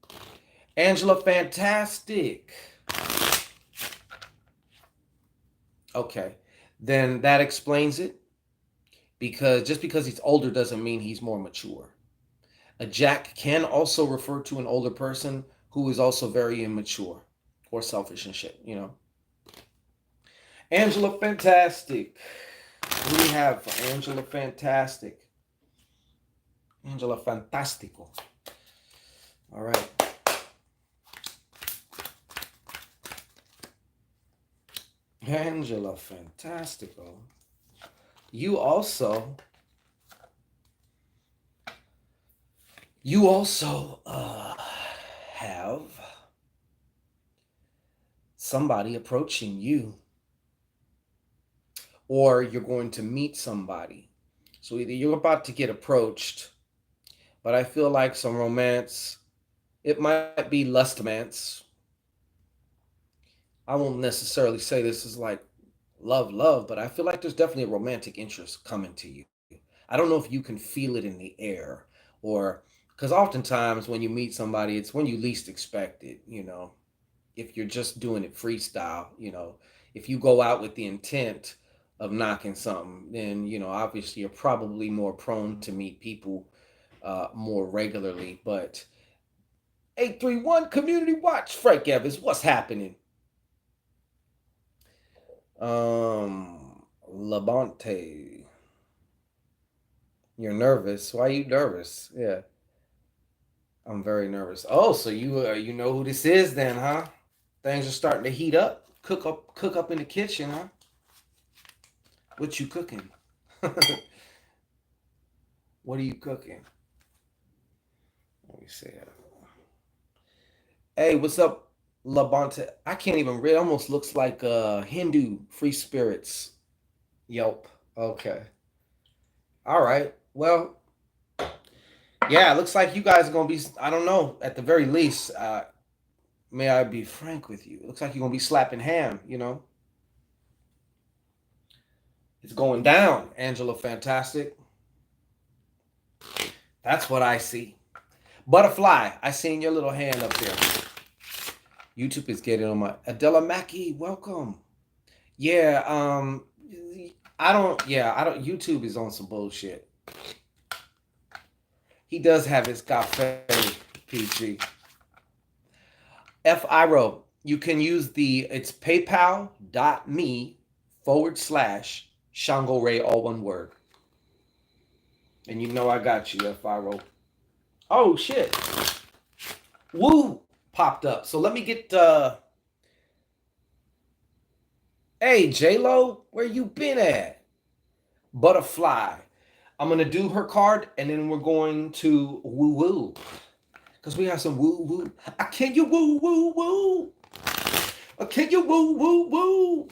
Angela, fantastic. Okay. Then that explains it, because just because he's older doesn't mean he's more mature. A jack can also refer to an older person who is also very immature or selfish and shit. Angela, fantastic. What do we have for Angela, fantastic? Angela, fantastico. All right. Angela, fantastico. You also, you also have somebody approaching you, or you're going to meet somebody. So either you're about to get approached, but I feel like some romance. It might be lust romance. I won't necessarily say this is like love, love, but I feel like there's definitely a romantic interest coming to you. I don't know if you can feel it in the air, or because oftentimes when you meet somebody, it's when you least expect it. If you're just doing it freestyle. If you go out with the intent of knocking something, then obviously you're probably more prone to meet people more regularly. But 831 Community Watch, Frank Evans, what's happening? Labonte, you're nervous. Why are you nervous? Yeah, I'm very nervous. Oh, so you know who this is then, huh? Things are starting to heat up. Cook up in the kitchen, huh? What you cooking? What are you cooking? Let me see. Hey, what's up, Labonte? I can't even read. It almost looks like Hindu free spirits. Yelp. Okay. All right. Well, yeah, it looks like you guys are gonna be. I don't know. At the very least, may I be frank with you? It looks like you're gonna be slapping ham. It's going down, Angela. Fantastic. That's what I see. Butterfly, I seen your little hand up there. YouTube is getting on my Adela Mackey. Welcome. Yeah. I don't. Yeah. I don't. YouTube is on some bullshit. He does have his cafe PG. FIRO, you can use it's paypal.me/ Shango Ray, all one word. And you know I got you, FIRO. Oh, shit. Woo popped up. So let me get, hey, J-Lo, where you been at? Butterfly. I'm going to do her card, and then we're going to woo-woo. Because we have some woo-woo. I can you woo-woo-woo. I can you woo-woo-woo.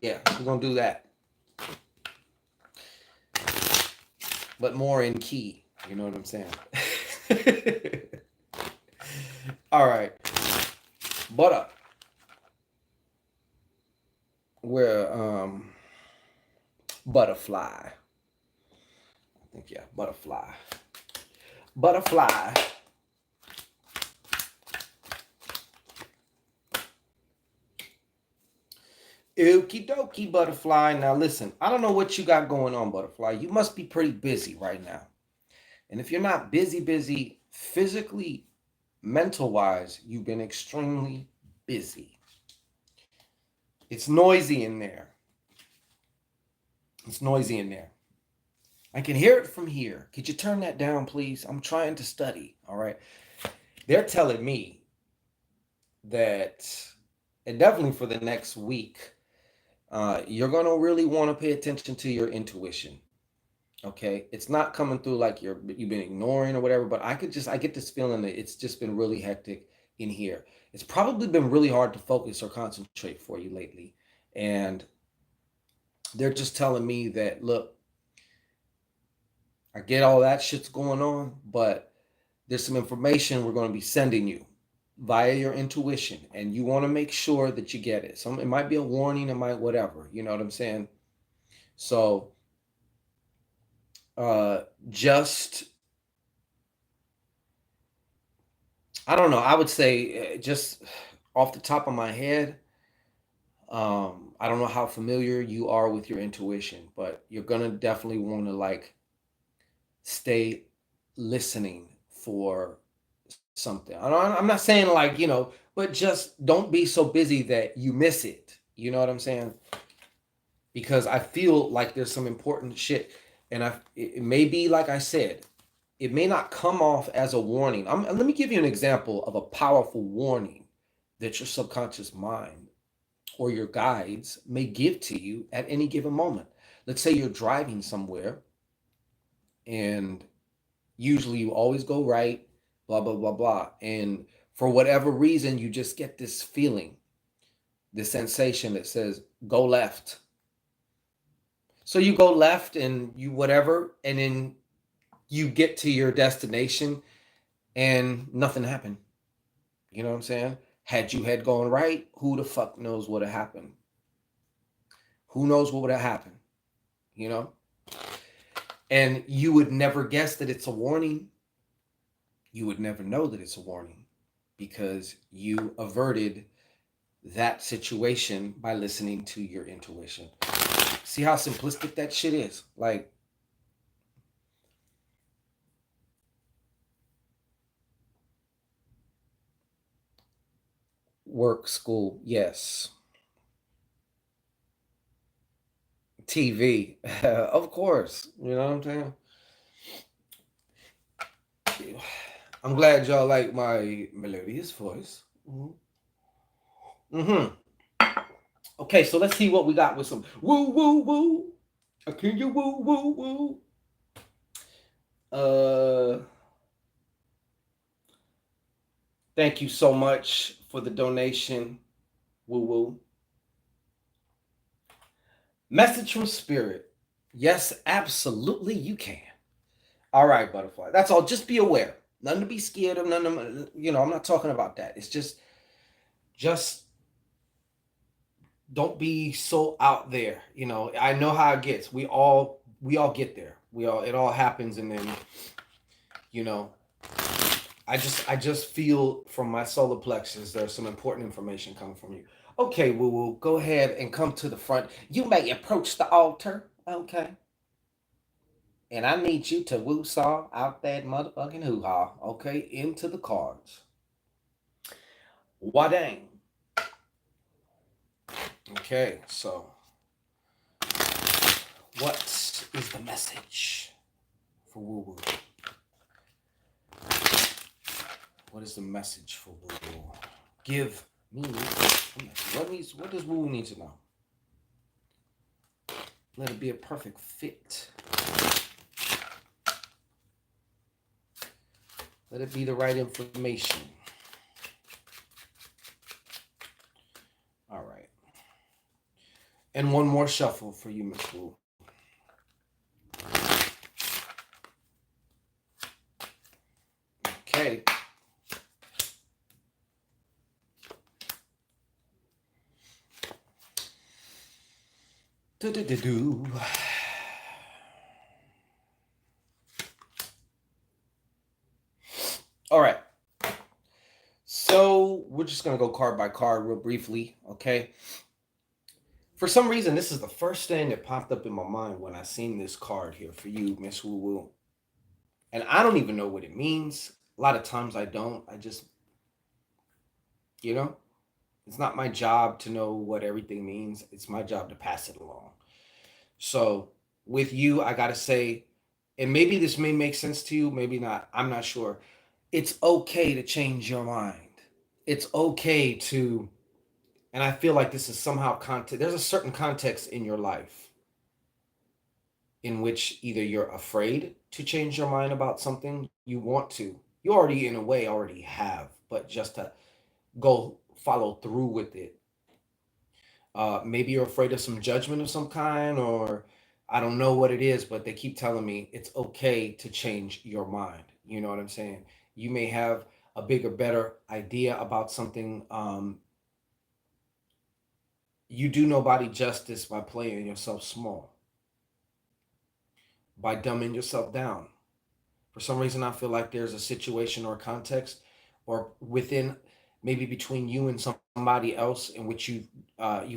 Yeah, we're going to do that. But more in key. You know what I'm saying? All right. Butter. We're butterfly. I think yeah, butterfly. Butterfly. Okie dokie, butterfly. Now listen, I don't know what you got going on, butterfly. You must be pretty busy right now. And if you're not busy physically, mental wise, you've been extremely busy. It's noisy in there. It's noisy in there. I can hear it from here. Could you turn that down, please? I'm trying to study. All right. They're telling me that, and definitely for the next week, you're going to really want to pay attention to your intuition. Okay. It's not coming through like you've been ignoring or whatever, but I get this feeling that it's just been really hectic in here. It's probably been really hard to focus or concentrate for you lately. And they're just telling me that, look, I get all that shit's going on, but there's some information we're going to be sending you. via your intuition, and you want to make sure that you get it. Some, it might be a warning, it might whatever, you know what I'm saying? So uh just I don't know, I would say just off the top of my head, I don't know how familiar you are with your intuition, but you're gonna definitely want to like stay listening for something. I'm not saying like, but just don't be so busy that you miss it. You know what I'm saying? Because I feel like there's some important shit, and it may be like I said, it may not come off as a warning. Let me give you an example of a powerful warning that your subconscious mind or your guides may give to you at any given moment. Let's say you're driving somewhere, and usually you always go right, blah, blah, blah, blah. And for whatever reason, you just get this feeling, this sensation that says, go left. So you go left and you whatever, and then you get to your destination and nothing happened. You know what I'm saying? Had you had gone right, who the fuck knows what would have happened? Who knows what would have happened? You know? And you would never guess that it's a warning. You would never know that it's a warning because you averted that situation by listening to your intuition. See how simplistic that shit is? Like, work, school, yes. TV, of course. You know what I'm saying? I'm glad y'all like my melodious voice. Mm-hmm. Okay, so let's see what we got with some woo woo woo. Can you woo woo woo? Uh, thank you so much for the donation. Woo woo. Message from Spirit. Yes, absolutely, you can. All right, butterfly. That's all. Just be aware. Nothing to be scared of. None of, I'm not talking about that. It's just don't be so out there. I know how it gets. We all get there. It all happens, and then you know I just feel from my solar plexus there's some important information coming from you. Okay, woo woo, go ahead and come to the front. You may approach the altar. Okay. And I need you to woo saw out that motherfucking hoo ha. Okay, into the cards. Wadang. Okay, so what is the message for woo woo? What is the message for woo woo? Give me what does woo woo need to know? Let it be a perfect fit. Let it be the right information. All right. And one more shuffle for you, Miss Wu. Okay. Do-do-do-do. All right. So we're just gonna go card by card real briefly, okay? For some reason, this is the first thing that popped up in my mind when I seen this card here for you, Miss Woo Woo. And I don't even know what it means. A lot of times I don't. I just, you know, it's not my job to know what everything means. It's my job to pass it along. So with you, I gotta say, and maybe this may make sense to you, maybe not. I'm not sure. It's okay to change your mind. It's okay to, and I feel like this is somehow context. There's a certain context in your life in which either you're afraid to change your mind about something, you want to, you already in a way already have, but just to go follow through with it. Maybe you're afraid of some judgment of some kind, or I don't know what it is, but they keep telling me it's okay to change your mind. You know what I'm saying? You may have a bigger, better idea about something, you do nobody justice by playing yourself small, by dumbing yourself down. For some reason, I feel like there's a situation or context, or within, maybe between you and somebody else, in which you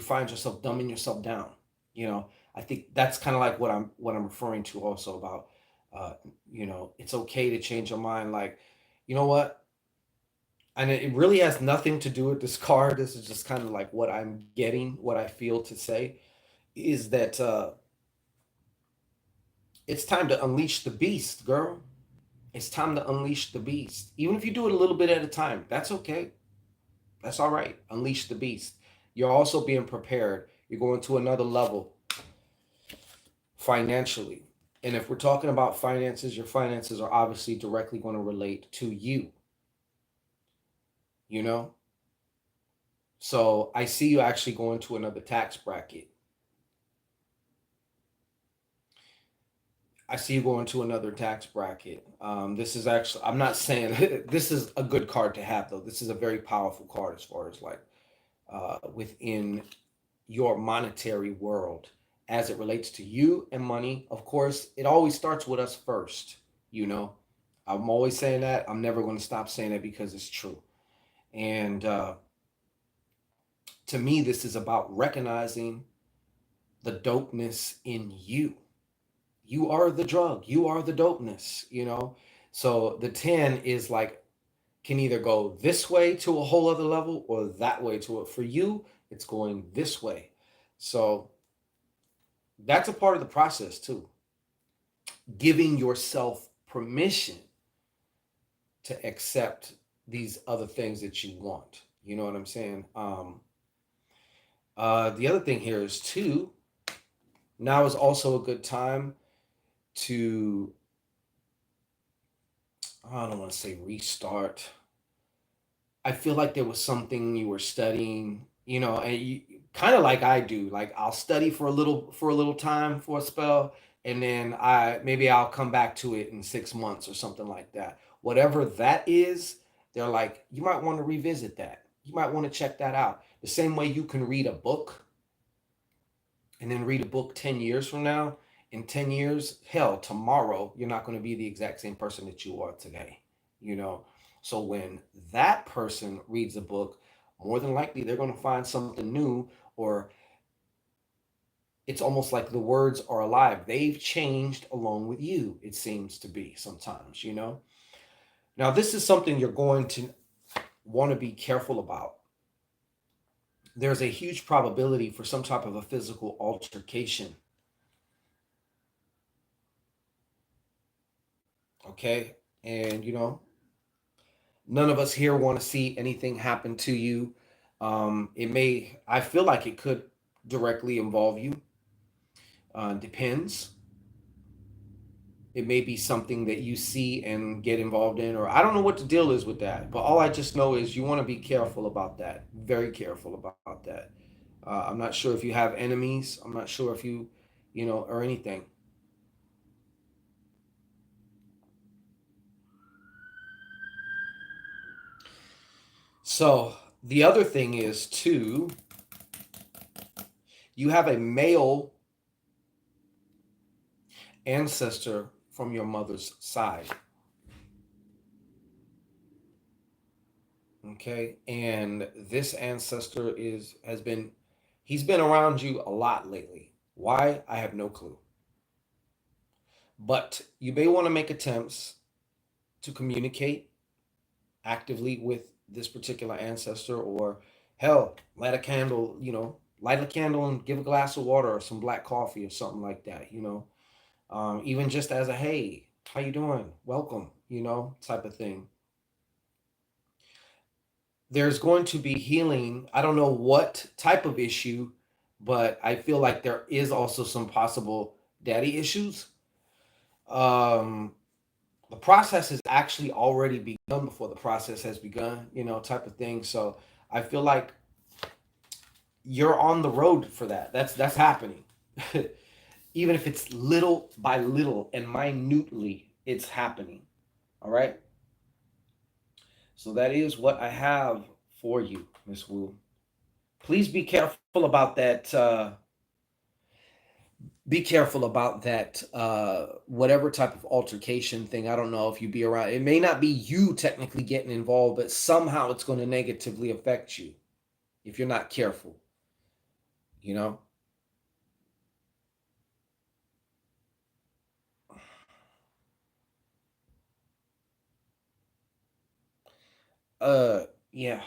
find yourself dumbing yourself down. You know, I think that's kind of like what I'm referring to also about. Uh, it's okay to change your mind. Like, you know what? And it really has nothing to do with this card. This is just kind of like what I'm getting, what I feel to say is that it's time to unleash the beast, girl. It's time to unleash the beast. Even if you do it a little bit at a time, that's okay. That's all right. Unleash the beast. You're also being prepared. You're going to another level financially. And if we're talking about finances, your finances are obviously directly going to relate to you, you know? So I see you actually going to another tax bracket. I see you going to another tax bracket. This is actually, I'm not saying this is a good card to have, though. This is a very powerful card as far as like within your monetary world as it relates to you and money. Of course, it always starts with us first, you know. I'm always saying that. I'm never going to stop saying it because it's true. And to me, this is about recognizing the dopeness in you. You are the drug. You are the dopeness, you know. So the 10 is like, can either go this way to a whole other level or that way to it. For you, it's going this way. So that's a part of the process too. Giving yourself permission to accept these other things that you want. You know what I'm saying? The other thing here is too, now is also a good time to, I don't want to say restart. I feel like there was something you were studying, and you kind of like I do. Like I'll study for a little time for a spell, and then I'll come back to it in 6 months or something like that. Whatever that is, they're like you might want to revisit that. You might want to check that out. The same way you can read a book and then read a book 10 years from now. In 10 years, hell, tomorrow, you're not going to be the exact same person that you are today, you know? So when that person reads a book, more than likely they're going to find something new, or it's almost like the words are alive. They've changed along with you, it seems to be sometimes, you know? Now, this is something you're going to want to be careful about. There's a huge probability for some type of a physical altercation, okay? And, none of us here want to see anything happen to you. I feel like it could directly involve you. Depends. It may be something that you see and get involved in, or I don't know what the deal is with that. But all I just know is you want to be careful about that. Very careful about that. I'm not sure if you have enemies. I'm not sure if or anything. So the other thing is too, you have a male ancestor from your mother's side. Okay, and this ancestor is has been he's been around you a lot lately. Why? I have no clue. But you may want to make attempts to communicate actively with this particular ancestor, or hell, light a candle, light a candle and give a glass of water or some black coffee or something like that. Even just as a hey, how you doing? Welcome, type of thing. There's going to be healing. I don't know what type of issue, but I feel like there is also some possible daddy issues. Um, the process has actually already begun before the process has begun, type of thing. So I feel like you're on the road for that. That's happening. Even if it's little by little and minutely, it's happening. All right. So that is what I have for you, Miss Wu. Please be careful about that. Be careful about that. Whatever type of altercation thing. I don't know if you be around. It may not be you technically getting involved, but somehow it's going to negatively affect you if you're not careful. You know. Uh. Yeah.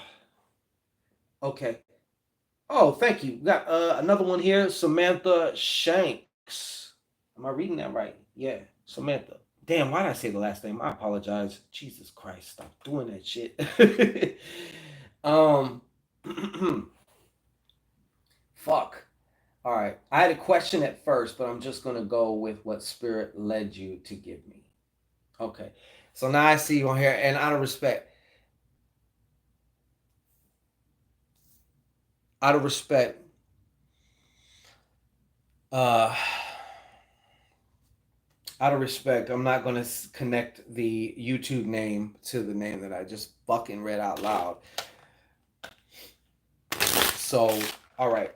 Okay. Oh, thank you. We got another one here, Samantha Shanks. Am I reading that right? Yeah, Samantha. Damn, why did I say the last name? I apologize. Jesus Christ, stop doing that shit. um, fuck. All right. I had a question at first, but I'm just gonna go with what Spirit led you to give me. Okay. So now I see you on here, and out of respect, uh, out of respect, I'm not going to connect the YouTube name to the name that I just fucking read out loud. So, all right.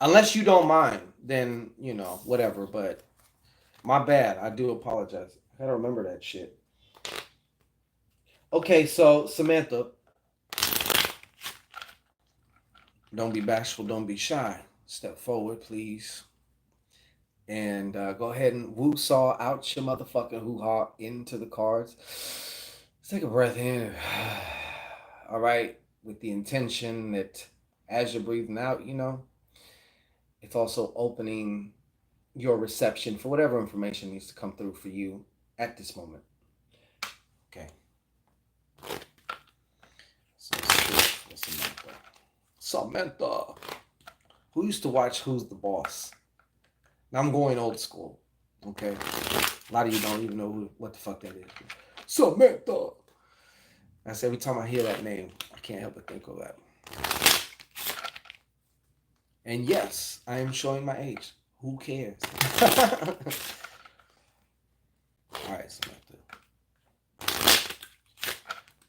Unless you don't mind, then, whatever. But my bad. I do apologize. I gotta remember that shit. Okay, so Samantha, don't be bashful, don't be shy. Step forward, please. And go ahead and woo saw out your motherfucking hoo ha into the cards. Let's take a breath in. All right, with the intention that as you're breathing out, it's also opening your reception for whatever information needs to come through for you at this moment. Okay. So Samantha. Samantha. Who used to watch Who's the Boss? Now I'm going old school. Okay. A lot of you don't even know what the fuck that is. Samantha. That's every time I hear that name, I can't help but think of that. And yes, I am showing my age. Who cares? All right, Samantha.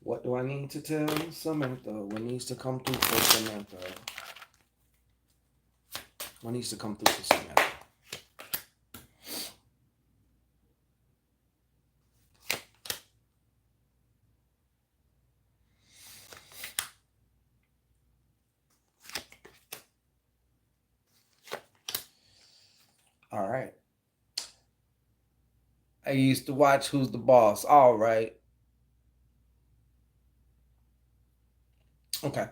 What do I need to tell Samantha? What needs to come through for Samantha? What needs to come through for Samantha? All right. I used to watch Who's the Boss. All right. Okay.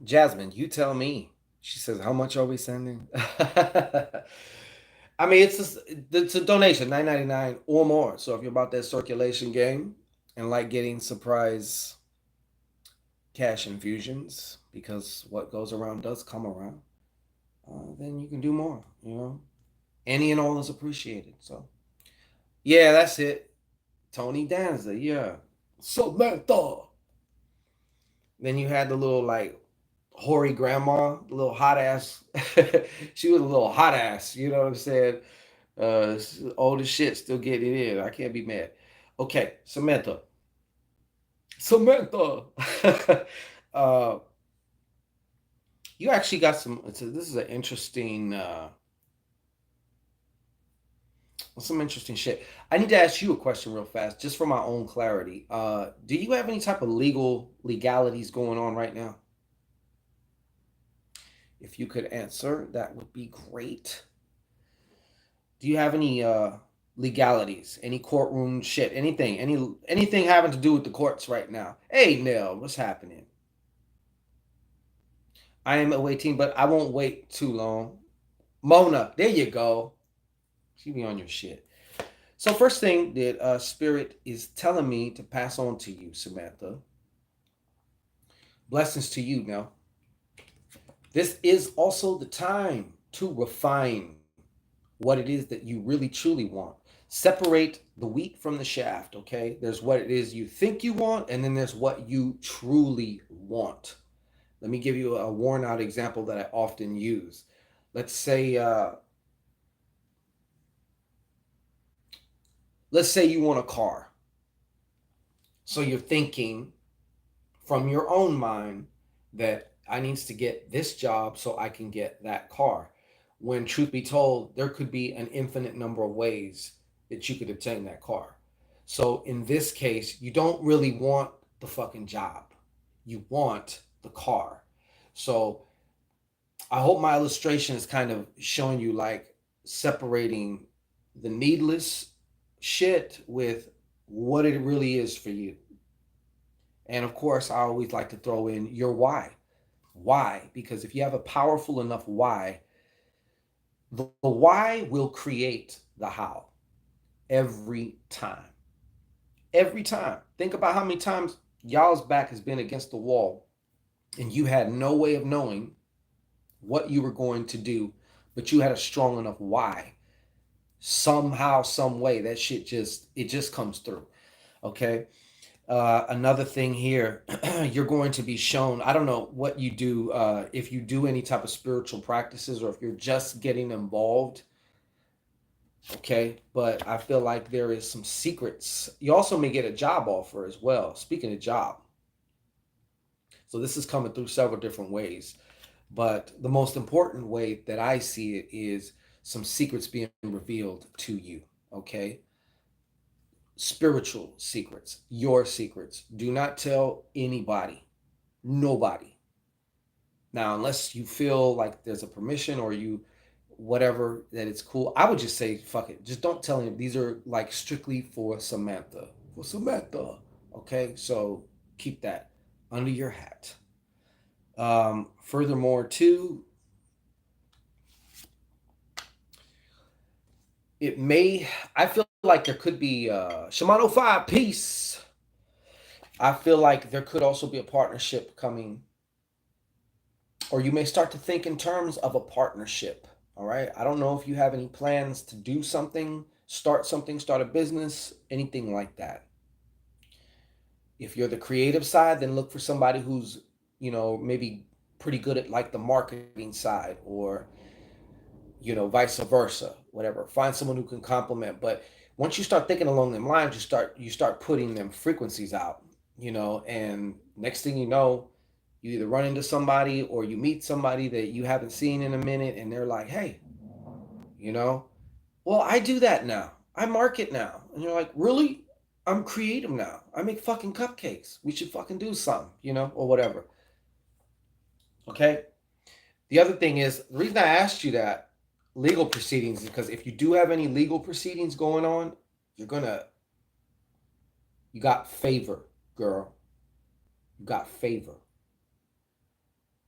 Jasmine, you tell me. She says, "How much are we sending?" I mean, it's a donation, $9.99 or more. So if you're about that circulation game and like getting surprise cash infusions, because what goes around does come around, then you can do more. Any and all is appreciated. So yeah, that's it. Tony Danza, yeah. Samantha. Then you had the little like hoary grandma, the little hot ass. She was a little hot ass. You know what I'm saying? Old as shit, still getting it in. I can't be mad. Okay, Samantha. Samantha. uh, you actually got some. This is an interesting. Some interesting shit. I need to ask you a question real fast, just for my own clarity. Do you have any type of legalities going on right now? If you could answer, that would be great. Do you have any legalities, any courtroom shit, anything having to do with the courts right now? Hey, Nell, what's happening? I am awaiting, but I won't wait too long. Mona, there you go. She be on your shit. So first thing that Spirit is telling me to pass on to you, Samantha. Blessings to you now. This is also the time to refine what it is that you really truly want. Separate the wheat from the shaft, okay? There's what it is you think you want, and then there's what you truly want. Let me give you a worn out example that I often use. Let's say let's say you want a car. So you're thinking from your own mind that I needs to get this job so I can get that car. When truth be told, there could be an infinite number of ways that you could obtain that car. So in this case, you don't really want the fucking job. You want the car. So I hope my illustration is kind of showing you like separating the needless shit with what it really is for you. And of course, I always like to throw in your why. Why? Because if you have a powerful enough why, the why will create the how every time. Every time. Think about how many times y'all's back has been against the wall and you had no way of knowing what you were going to do, but you had a strong enough why. Somehow, some way, that shit just comes through. Okay. Another thing here, you're going to be shown. I don't know what you do, if you do any type of spiritual practices or if you're just getting involved. Okay, but I feel like there is some secrets. You also may get a job offer as well. Speaking of job, so this is coming through several different ways. But the most important way that I see it is some secrets being revealed to you. Okay, spiritual secrets, your secrets. Do not tell anybody, nobody. Now, unless you feel like there's a permission or you, whatever, that it's cool, I would just say, fuck it. Just don't tell him. These are like strictly for Samantha. For Samantha. Okay, so keep that under your hat. Furthermore, too, it may, I feel like there could be Shimano 5 piece. I feel like there could also be a partnership coming, or you may start to think in terms of a partnership. All right. I don't know if you have any plans to do something, start a business, anything like that. If you're the creative side, then look for somebody who's, maybe pretty good at like the marketing side, or, vice versa, whatever. Find someone who can complement. But once you start thinking along them lines, you start putting them frequencies out, and next thing you know, you either run into somebody or you meet somebody that you haven't seen in a minute and they're like, hey, you know, well, I do that now. I market now. And you're like, really? I'm creative now. I make fucking cupcakes. We should fucking do something, or whatever. Okay? The other thing is, the reason I asked you that legal proceedings is because if you do have any legal proceedings going on, you're gonna, you got favor, girl. You got favor.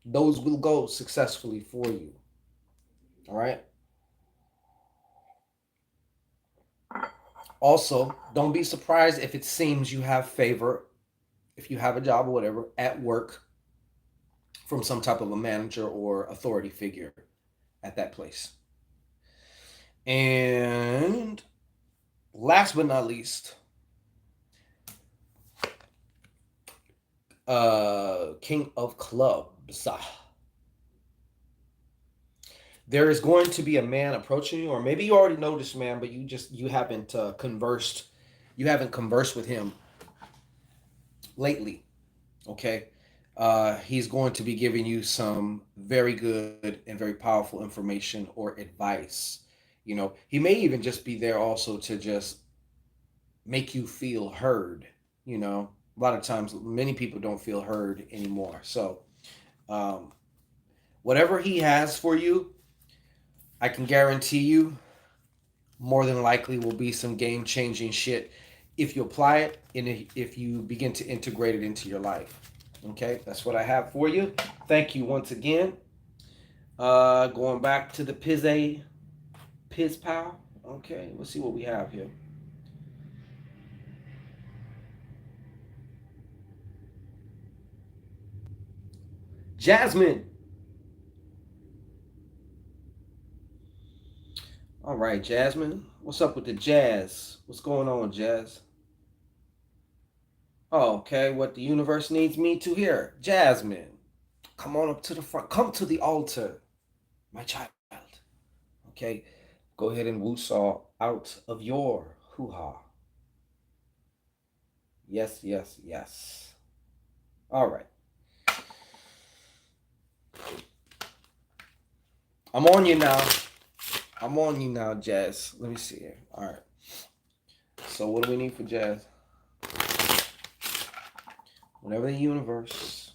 Those will go successfully for you. All right? Also, don't be surprised if it seems you have favor, if you have a job or whatever, at work from some type of a manager or authority figure at that place. And last but not least, King of Clubs. There is going to be a man approaching you, or maybe you already know this man, but you haven't conversed with him lately. Okay, he's going to be giving you some very good and very powerful information or advice. He may even just be there also to just make you feel heard. A lot of times, many people don't feel heard anymore. So, um, whatever he has for you, I can guarantee you, more than likely will be some game changing shit if you apply it and if you begin to integrate it into your life. Okay, that's what I have for you. Thank you once again. Going back to the Piz Pal. Okay, let's see what we have here. Jasmine. All right, Jasmine. What's up with the jazz? What's going on, Jazz? Oh, okay, what the universe needs me to hear. Jasmine, come on up to the front. Come to the altar, my child. Okay, go ahead and woo-saw out of your hoo-ha. Yes, yes, yes. All right. I'm on you now. I'm on you now, Jazz. Let me see here. All right. So what do we need for Jazz? Whatever the universe,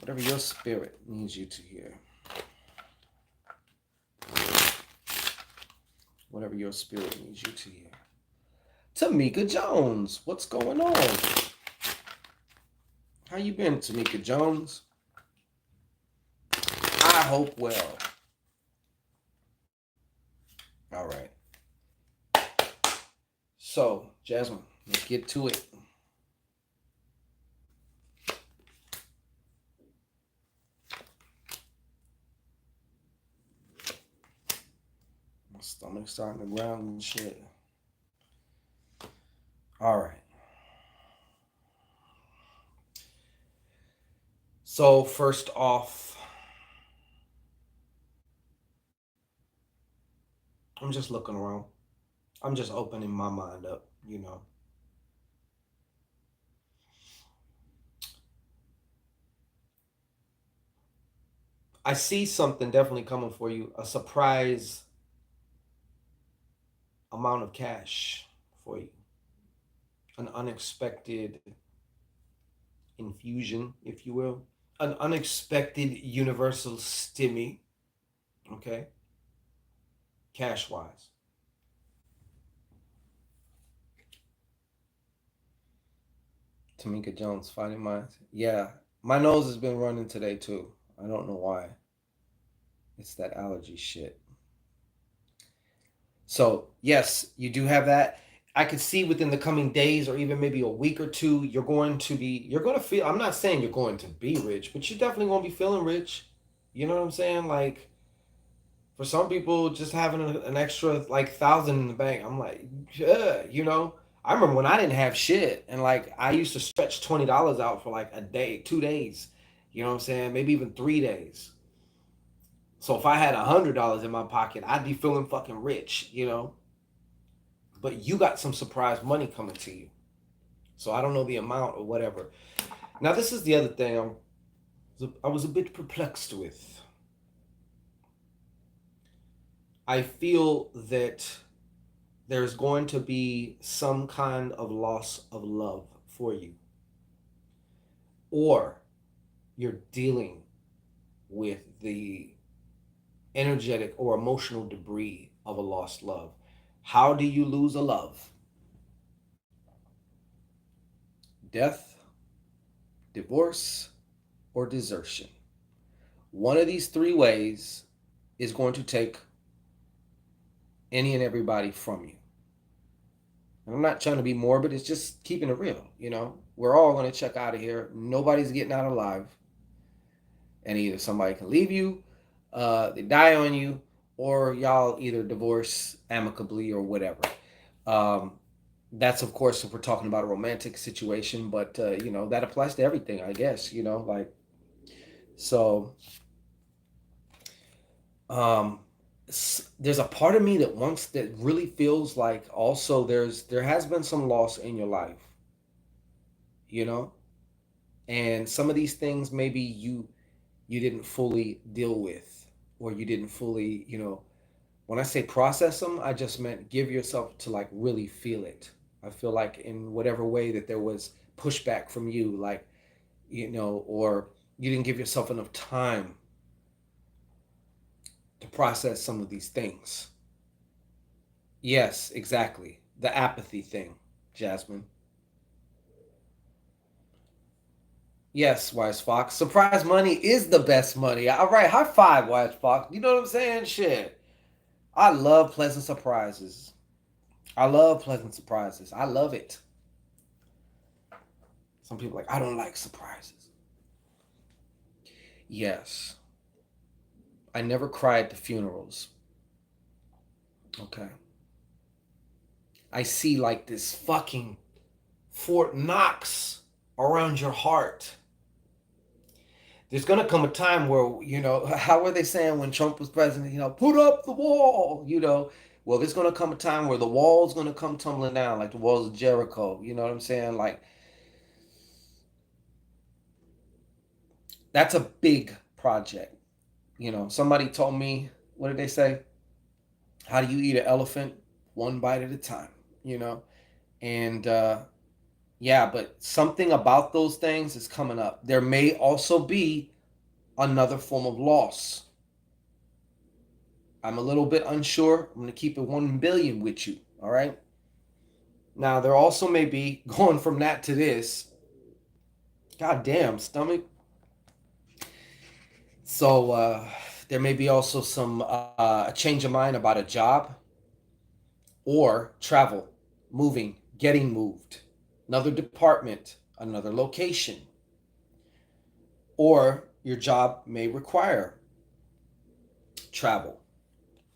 whatever your spirit needs you to hear, whatever your spirit needs you to hear. Tamika Jones, what's going on? How you been, Tamika Jones? I hope well. All right. So, Jasmine, let's get to it. My stomach's starting to ground and shit. All right. So, first off, I'm just looking around. I'm just opening my mind up, you know. I see something definitely coming for you, a surprise amount of cash for you, an unexpected infusion, if you will, an unexpected universal stimmy, okay, cash wise. Tamika Jones, Fighting Minds. Yeah, my nose has been running today too. I don't know why. It's that allergy shit. So, yes, you do have that. I could see within the coming days or even maybe a week or two, you're going to feel, I'm not saying you're going to be rich, but you're definitely going to be feeling rich. You know what I'm saying? Like, for some people, just having an extra like thousand in the bank, I'm like, yeah, you know. I remember when I didn't have shit, and like I used to stretch $20 out for like a day, 2 days. You know what I'm saying? Maybe even 3 days. So if I had $100 in my pocket, I'd be feeling fucking rich, you know. But you got some surprise money coming to you, so I don't know the amount or whatever. Now this is the other thing I was a bit perplexed with. I feel that there's going to be some kind of loss of love for you, or you're dealing with the energetic or emotional debris of a lost love. How do you lose a love? Death, divorce, or desertion. One of these three ways is going to take any and everybody from you. And I'm not trying to be morbid, it's just keeping it real, you know? We're all going to check out of here. Nobody's getting out alive. And either somebody can leave you, they die on you, or y'all either divorce amicably or whatever. Um, that's of course if we're talking about a romantic situation, but you know that applies to everything, I guess. You know, like so. Um, there's a part of me that wants that really feels like also there has been some loss in your life, you know, and some of these things maybe you didn't fully deal with, or you didn't fully, you know, when I say process them, I just meant give yourself to like really feel it. I feel like in whatever way that there was pushback from you, like, you know, or you didn't give yourself enough time to process some of these things. Yes, exactly. The apathy thing, Jasmine. Yes, Wise Fox. Surprise money is the best money. All right, high five, Wise Fox. You know what I'm saying? Shit. I love pleasant surprises. I love pleasant surprises. I love it. Some people are like, I don't like surprises. Yes. I never cried to funerals. Okay. I see like this fucking Fort Knox around your heart. There's gonna come a time where, you know, how were they saying when Trump was president? You know, put up the wall. You know, Well, there's gonna come a time where the wall's gonna come tumbling down, like the walls of Jericho. You know what I'm saying? Like that's a big project. Somebody told me, what did they say? How do you eat an elephant? One bite at a time. You know, and yeah, but something about those things is coming up. There may also be another form of loss. I'm a little bit unsure. I'm going to keep it 1 billion with you. All right. Now, there also may be going from that to this. God damn, stomach. So, there may be also some a change of mind about a job or travel, moving, getting moved, another department, another location, or your job may require travel.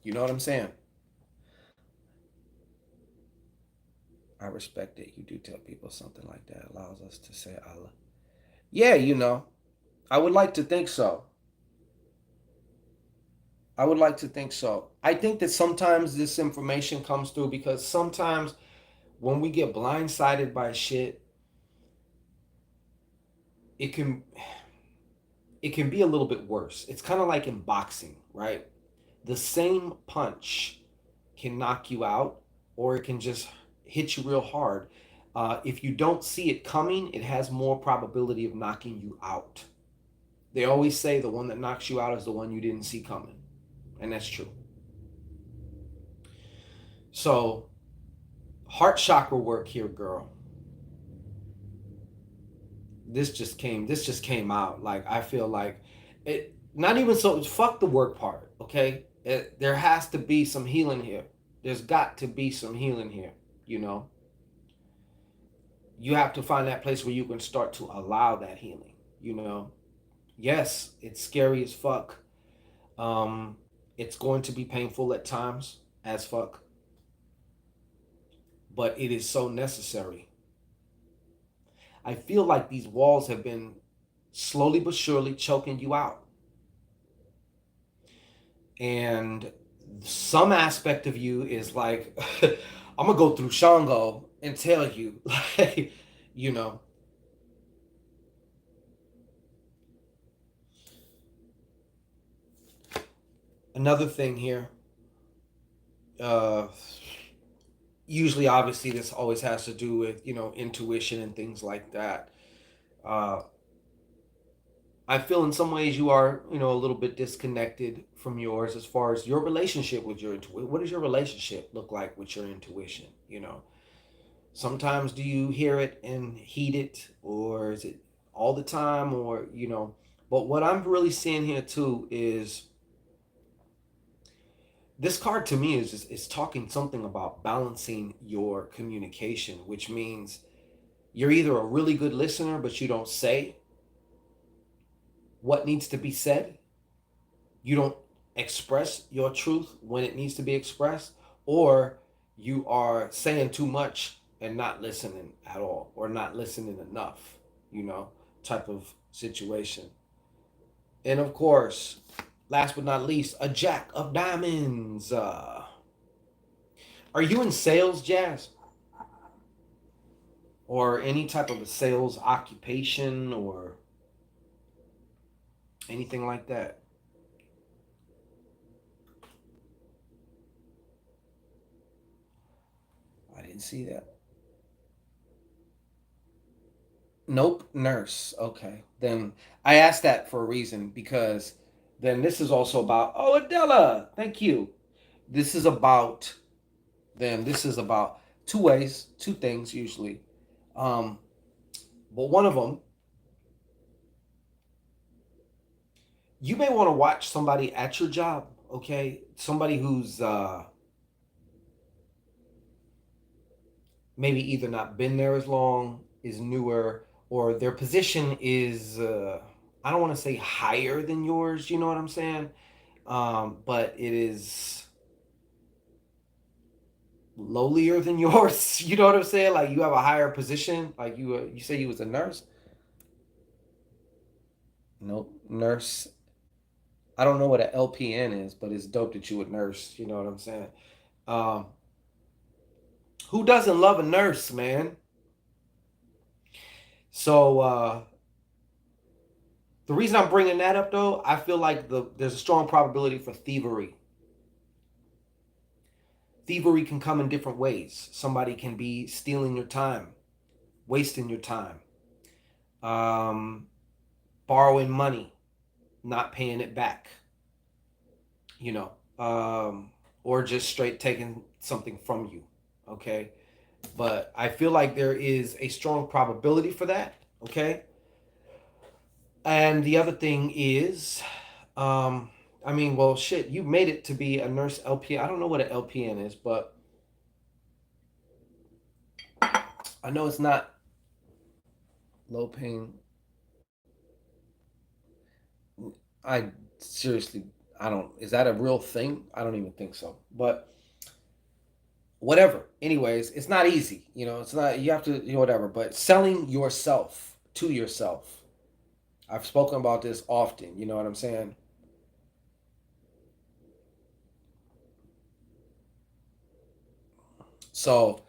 You know what I'm saying? I respect it. You do tell people something like that allows us to say Allah. Yeah, I would like to think so. I would like to think so. I think that sometimes this information comes through because sometimes when we get blindsided by shit, it can it can be a little bit worse. It's kind of like in boxing, right? The same punch can knock you out, or it can just hit you real hard. If you don't see it coming, it has more probability of knocking you out. They always say the one that knocks you out is the one you didn't see coming, and that's true. So, heart chakra work here, girl. This just came out. Like I feel like it. Not even so. Fuck the work part. Okay, there has to be some healing here. There's got to be some healing here. You know, you have to find that place where you can start to allow that healing. You know, yes, it's scary as fuck. Um, it's going to be painful at times as fuck, but it is so necessary. I feel like these walls have been slowly but surely choking you out. And some aspect of you is like, I'm gonna go through Shango and tell you, like, you know, another thing here. Uh, Usually, obviously, this always has to do with intuition and things like that. Uh, I feel in some ways you are a little bit disconnected from yours as far as your relationship with your intuition. What does your relationship look like with your intuition? Sometimes do you hear it and heed it, or is it all the time, or But what I'm really seeing here too is this card to me is talking something about balancing your communication, which means you're either a really good listener, but you don't say what needs to be said. You don't express your truth when it needs to be expressed, or you are saying too much and not listening at all, or not listening enough, you know, type of situation. And of course, last but not least, a jack of diamonds. Are you in sales, Jazz? Or any type of a sales occupation or anything like that? I didn't see that. Nope, nurse. Okay. Then I asked that for a reason because then this is also about, oh, Adela, thank you. This is about, this is about two ways, two things usually. Um, but one of them, you may want to watch somebody at your job, okay? Somebody who's maybe either not been there as long, is newer, or their position is, I don't want to say higher than yours, you know what I'm saying? But it is lowlier than yours. You know what I'm saying? Like you have a higher position. Like you say you was a nurse. Nope, nurse. I don't know what an LPN is, but it's dope that you a nurse. You know what I'm saying? Um, who doesn't love a nurse, man? So the reason I'm bringing that up, though, I feel like there's a strong probability for thievery. Thievery can come in different ways. Somebody can be stealing your time, wasting your time, um, borrowing money, not paying it back, you know, or just straight taking something from you. Okay. But I feel like there is a strong probability for that. Okay. And the other thing is, I mean, well, shit, you made it to be a nurse LPN. I don't know what an LPN is, but I know it's not low paying. I seriously, I don't. Is that a real thing? I don't even think so. But whatever. Anyways, it's not easy. You know, it's not. You have to, whatever. But selling yourself to yourself. I've spoken about this often. You know what I'm saying? So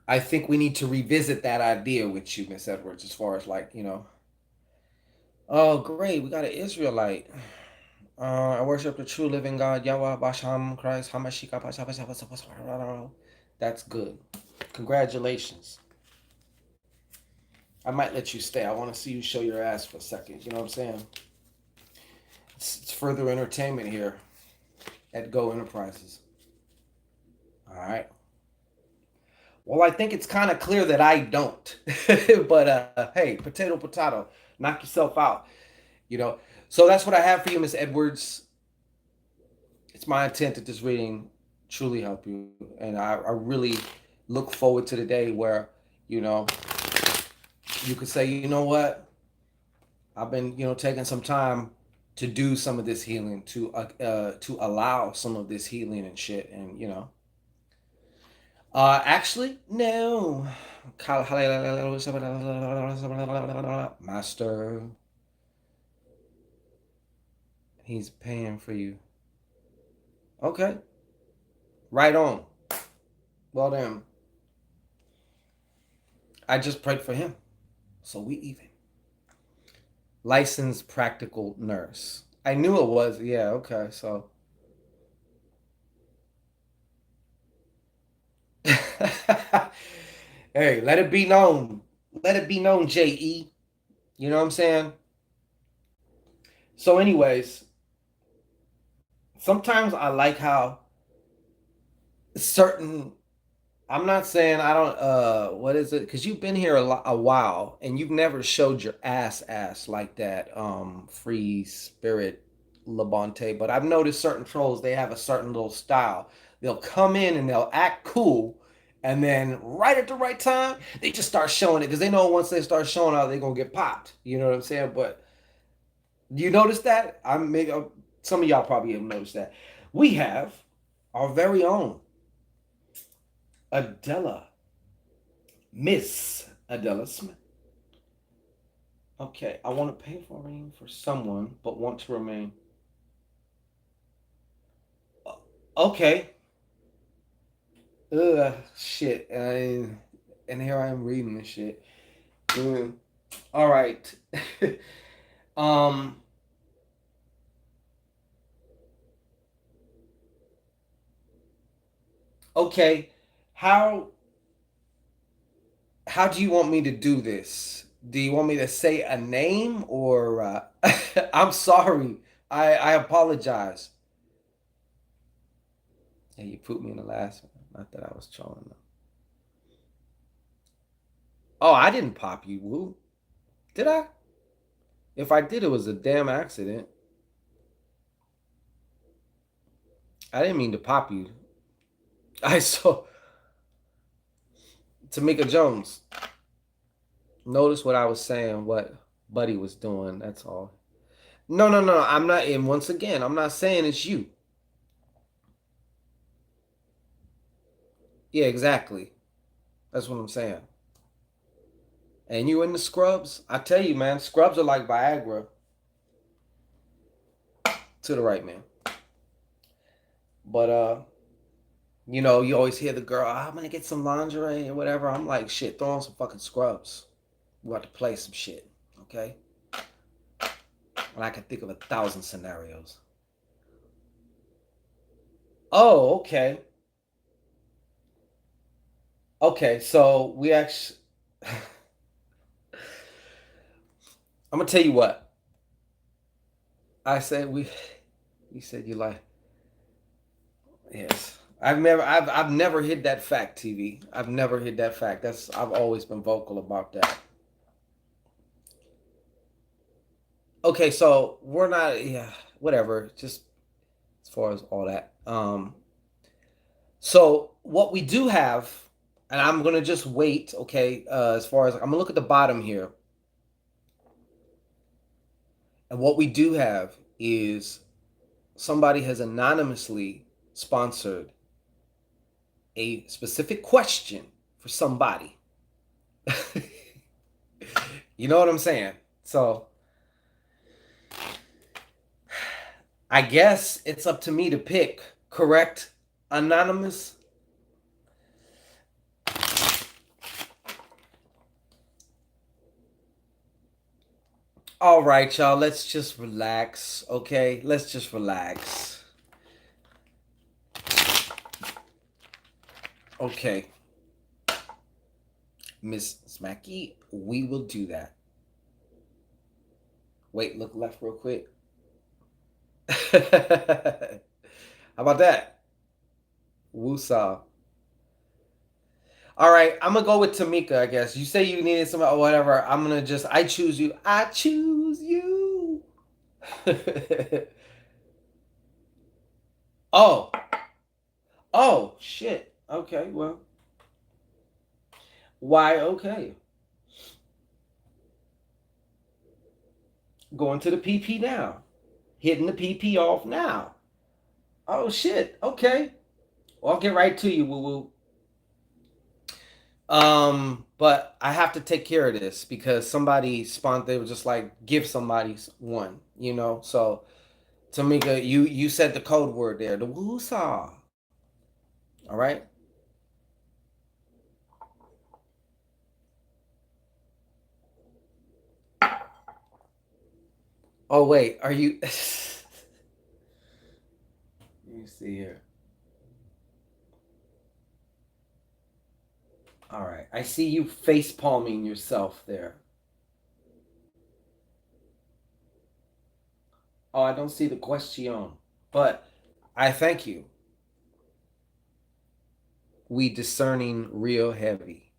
I think we need to revisit that idea with you, Miss Edwards, as far as like, oh, great, we got an Israelite. I worship the true living God, Yahweh Basham Christ Hamashika. That's good. Congratulations. I might let you stay. I want to see you show your ass for a second. You know what I'm saying? It's further entertainment here at Go Enterprises. All right. Well, I think it's kind of clear that I don't. But hey, potato, potato, knock yourself out. You know. So that's what I have for you, Miss Edwards. It's my intent that this reading truly help you, and I really look forward to the day where you know you could say, you know what, I've been taking some time to do some of this healing, to allow some of this healing and shit, and actually no, Master, he's paying for you. Okay, right on. Well then, I just prayed for him, so we even. Licensed practical nurse. I knew it was. Yeah. Okay. So. Hey, let it be known. Let it be known, Je. You know what I'm saying? So, anyways, sometimes I like how certain. I'm not saying I don't. What is it? Because you've been here a while and you've never showed your ass like that. Free spirit Labonte. But I've noticed certain trolls. They have a certain little style. They'll come in and they'll act cool, and then right at the right time, they just start showing it because they know once they start showing out, they're gonna get popped. You know what I'm saying? But you notice that? I'm maybe some of y'all probably have noticed that. We have our very own Adela, Miss Adela Smith. Okay, I want to pay for a ring for someone, but want to remain. Okay. Shit. And here I am reading this shit. Mm. All right. um. Okay. How how do you want me to do this? Do you want me to say a name or I'm sorry. I apologize. Yeah, you put me in the last one. Not that I was trolling them. Oh, I didn't pop you, Woo. Did I? If I did, it was a damn accident. I didn't mean to pop you. I saw Tamika Jones. Notice what I was saying, what Buddy was doing. That's all. No, no, no. I'm not. And once again, I'm not saying it's you. Yeah, exactly. That's what I'm saying. And you in the scrubs? I tell you, man, scrubs are like Viagra to the right, man. But You know, you always hear the girl, "Oh, I'm gonna get some lingerie or whatever." I'm like, shit, throw on some fucking scrubs. We got to play some shit, okay? And I can think of 1,000 scenarios. Oh, okay. Okay, so we actually, I'm gonna tell you what. I said you said you like, yes. I've never hid that fact, TV. I've never hid that fact. I've always been vocal about that. Okay, so we're not, yeah, whatever. Just as far as all that. So what we do have, and I'm gonna just wait. Okay, as far as I'm gonna look at the bottom here, and what we do have is somebody has anonymously sponsored a specific question for somebody. You know what I'm saying? So I guess it's up to me to pick. Correct, anonymous. All right, y'all. Let's just relax. Okay, let's just relax. Okay, Miss Smacky, we will do that. Wait, look left real quick. How about that? Woosah. All right, I'm gonna go with Tamika. I guess you say you needed some or whatever. I'm gonna just I choose you. I choose you. Oh, oh shit. Okay, well, why? Okay, going to the PP now. Hitting the PP off now. Oh shit. Okay. Well, I'll get right to you, woo woo. But I have to take care of this because somebody spawned. They were just like, give somebody one, you know. So Tamika, you said the code word there, the woo-saw. All right. Oh wait, are you? Let me see here. All right, I see you face palming yourself there. Oh, I don't see the question, but I thank you. We discerning real heavy.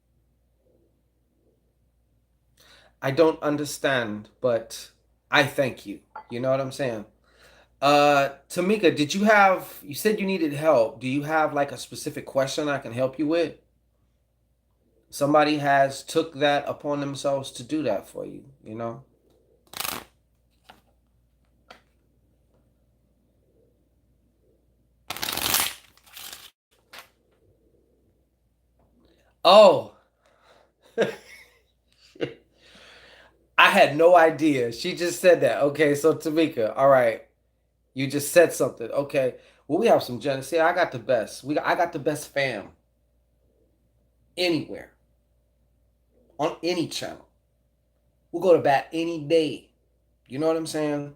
I don't understand, but I thank you. You know what I'm saying? Tamika, did you have, you said you needed help. Do you have like a specific question I can help you with? Somebody has took that upon themselves to do that for you, you know? Oh, I had no idea. She just said that. Okay, so Tamika, all right, you just said something. Okay, well we have some genesis. See, I got the best. I got the best fam anywhere on any channel. We'll go to bat any day. You know what I'm saying?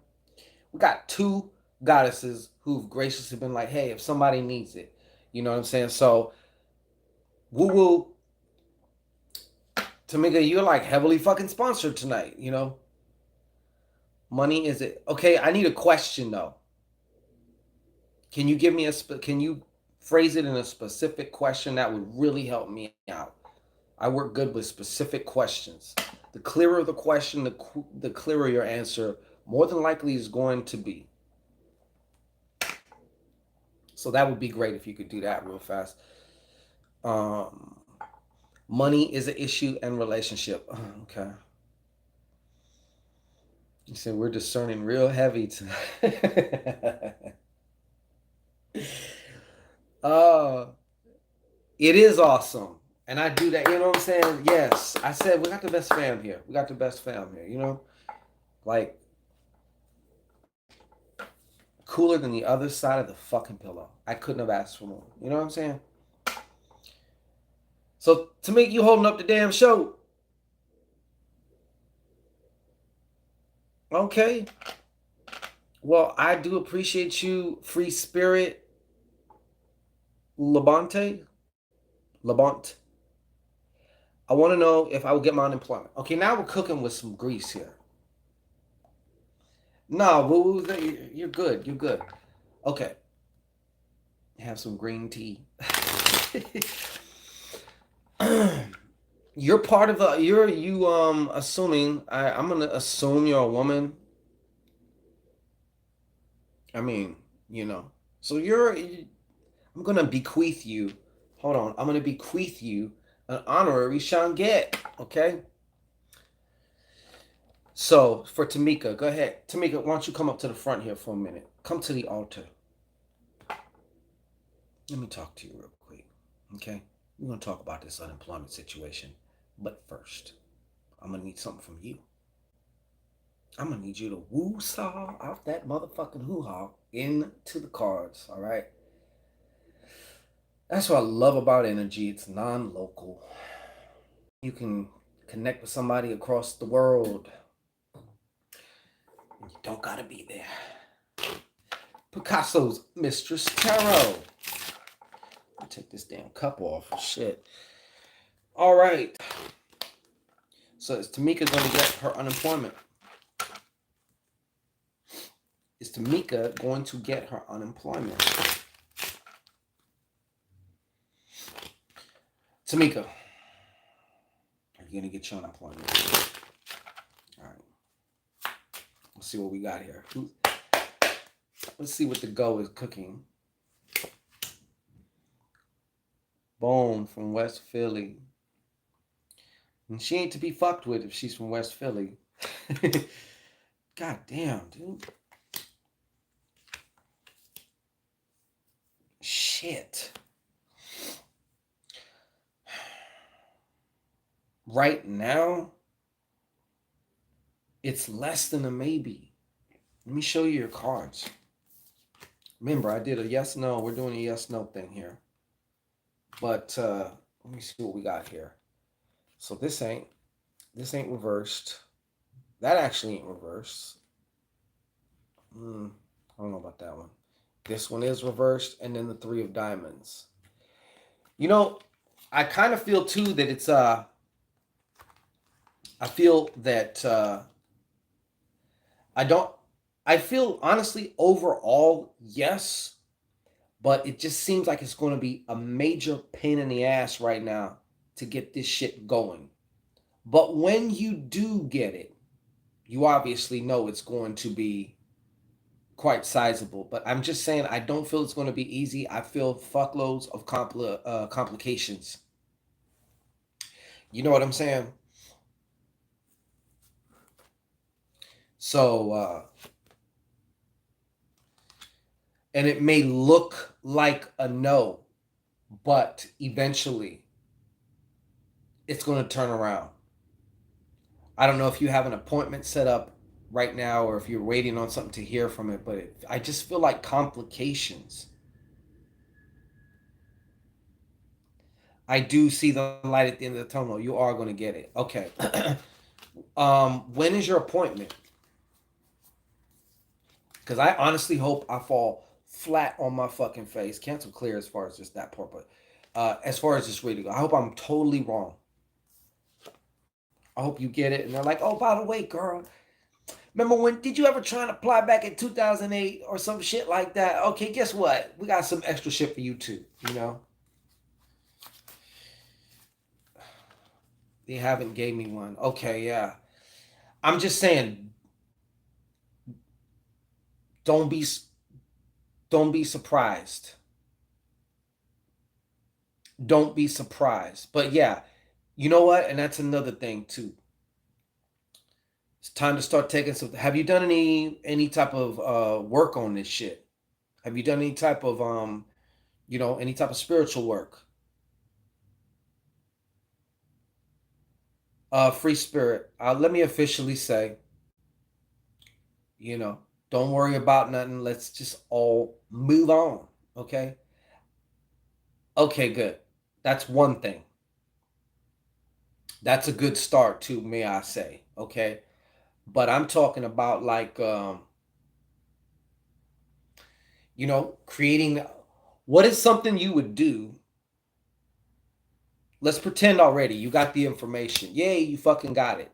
We got two goddesses who've graciously been like, hey, if somebody needs it, you know what I'm saying? So, woo woo, Tamika, you're like heavily fucking sponsored tonight, you know? Money is it? Okay, I need a question though. Can you give me can you phrase it in a specific question that would really help me out? I work good with specific questions. The clearer the question, the clearer your answer more than likely is going to be. So that would be great if you could do that real fast. Um, Money is an issue and relationship. Okay. You said we're discerning real heavy tonight. Oh, it is awesome. And I do that, you know what I'm saying? Yes. I said we got the best fam here. We got the best fam here, you know? Like, cooler than the other side of the fucking pillow. I couldn't have asked for more. You know what I'm saying? So to make you holding up the damn show, okay. Well, I do appreciate you, free spirit, Labonte, Labont. I want to know if I will get my unemployment. Okay, now we're cooking with some grease here. No, boo, you're good. You're good. Okay, have some green tea. You're part of the. You're you assuming. I'm gonna assume you're a woman. I mean, you know. So you're. I'm gonna bequeath you. Hold on. I'm gonna bequeath you an honorary Shanget. Okay. So for Tamika, go ahead. Tamika, why don't you come up to the front here for a minute? Come to the altar. Let me talk to you real quick. Okay? We're gonna talk about this unemployment situation. But first, I'm gonna need something from you. I'm gonna need you to woo saw out that motherfucking hoo ha into the cards, all right? That's what I love about energy. It's non local. You can connect with somebody across the world. You don't gotta be there. Picasso's Mistress Tarot. Take this damn cup off. Shit. All right. So is Tamika going to get her unemployment? Is Tamika going to get her unemployment? Tamika, are you going to get your unemployment? All right. Let's see what we got here. Let's see what the go is cooking. Bone from West Philly. And she ain't to be fucked with if she's from West Philly. God damn, dude. Shit. Right now, it's less than a maybe. Let me show you your cards. Remember, I did a yes no. We're doing a yes no thing here. But let me see what we got here. So this ain't reversed. That actually ain't reversed. I don't know about that one. This one is reversed, and then the three of diamonds. You know, I kind of feel too that it's I feel that I don't. I feel honestly overall yes, but it just seems like it's going to be a major pain in the ass right now to get this shit going. But when you do get it, you obviously know it's going to be quite sizable. But I'm just saying, I don't feel it's going to be easy. I feel fuckloads of complications. You know what I'm saying? So, and it may look like a no, but eventually it's going to turn around. I don't know if you have an appointment set up right now or if you're waiting on something to hear from it, but I just feel like complications. I do see the light at the end of the tunnel. You are going to get it. Okay. When is your appointment? Because I honestly hope I fall flat on my fucking face. Cancel clear as far as just that part, but as far as this reading, I hope I'm totally wrong. I hope you get it. And they're like, oh, by the way, girl, remember when did you ever try and apply back in 2008 or some shit like that? Okay, guess what? We got some extra shit for you too. You know, they haven't gave me one. Okay, yeah. I'm just saying, don't be don't be surprised. Don't be surprised. But yeah, you know what? And that's another thing too. It's time to start taking some. Have you done any type of work on this shit? Have you done any type of any type of spiritual work? Free spirit. Let me officially say, you know. Don't worry about nothing. Let's just all move on. Okay. Okay, good. That's one thing. That's a good start too, may I say. Okay. But I'm talking about like creating what is something you would do. Let's pretend already you got the information. Yay, you fucking got it.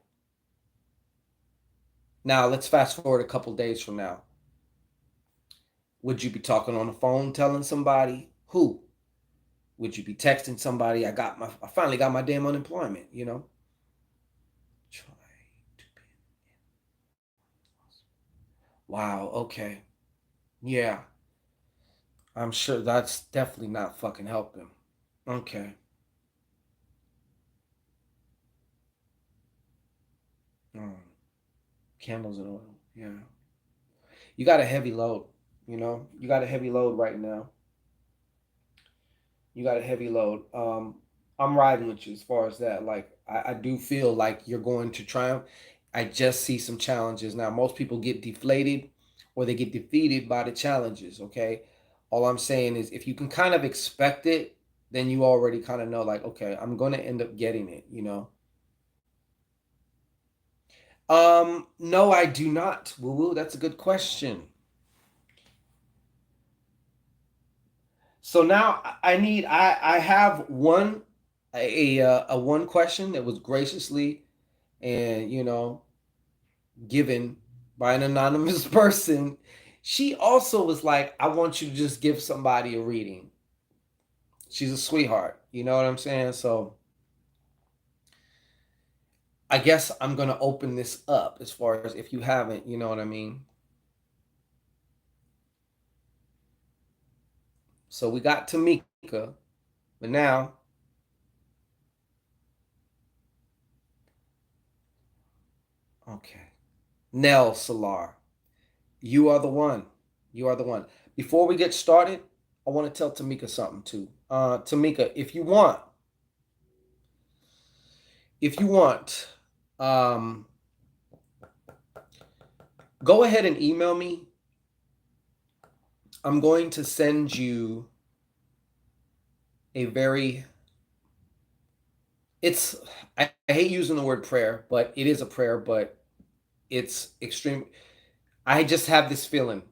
Now let's fast forward a couple days from now. Would you be talking on the phone telling somebody who? Would you be texting somebody? I finally got my damn unemployment, Try to be. Wow, okay. Yeah. I'm sure that's definitely not fucking helping. Okay. Mm. Candles and oil. Yeah. You got a heavy load, You got a heavy load right now. You got a heavy load. I'm riding with you as far as that. Like I do feel like you're going to triumph. I just see some challenges. Now most people get deflated or they get defeated by the challenges, okay? All I'm saying is if you can kind of expect it, then you already kind of know like, okay, I'm gonna end up getting it. No, I do not. Woo woo, that's a good question. So now I have a one question that was graciously and given by an anonymous person. She also was like, I want you to just give somebody a reading. She's a sweetheart, you know what I'm saying? So I guess I'm gonna open this up as far as if you haven't, you know what I mean? So we got Tamika, but now, okay. Nell Salar. You are the one. You are the one. Before we get started, I want to tell Tamika something too. Tamika, if you want, um, go ahead and email me. I'm going to send you a very. It's. I hate using the word prayer, but it is a prayer. But it's extreme. I just have this feeling.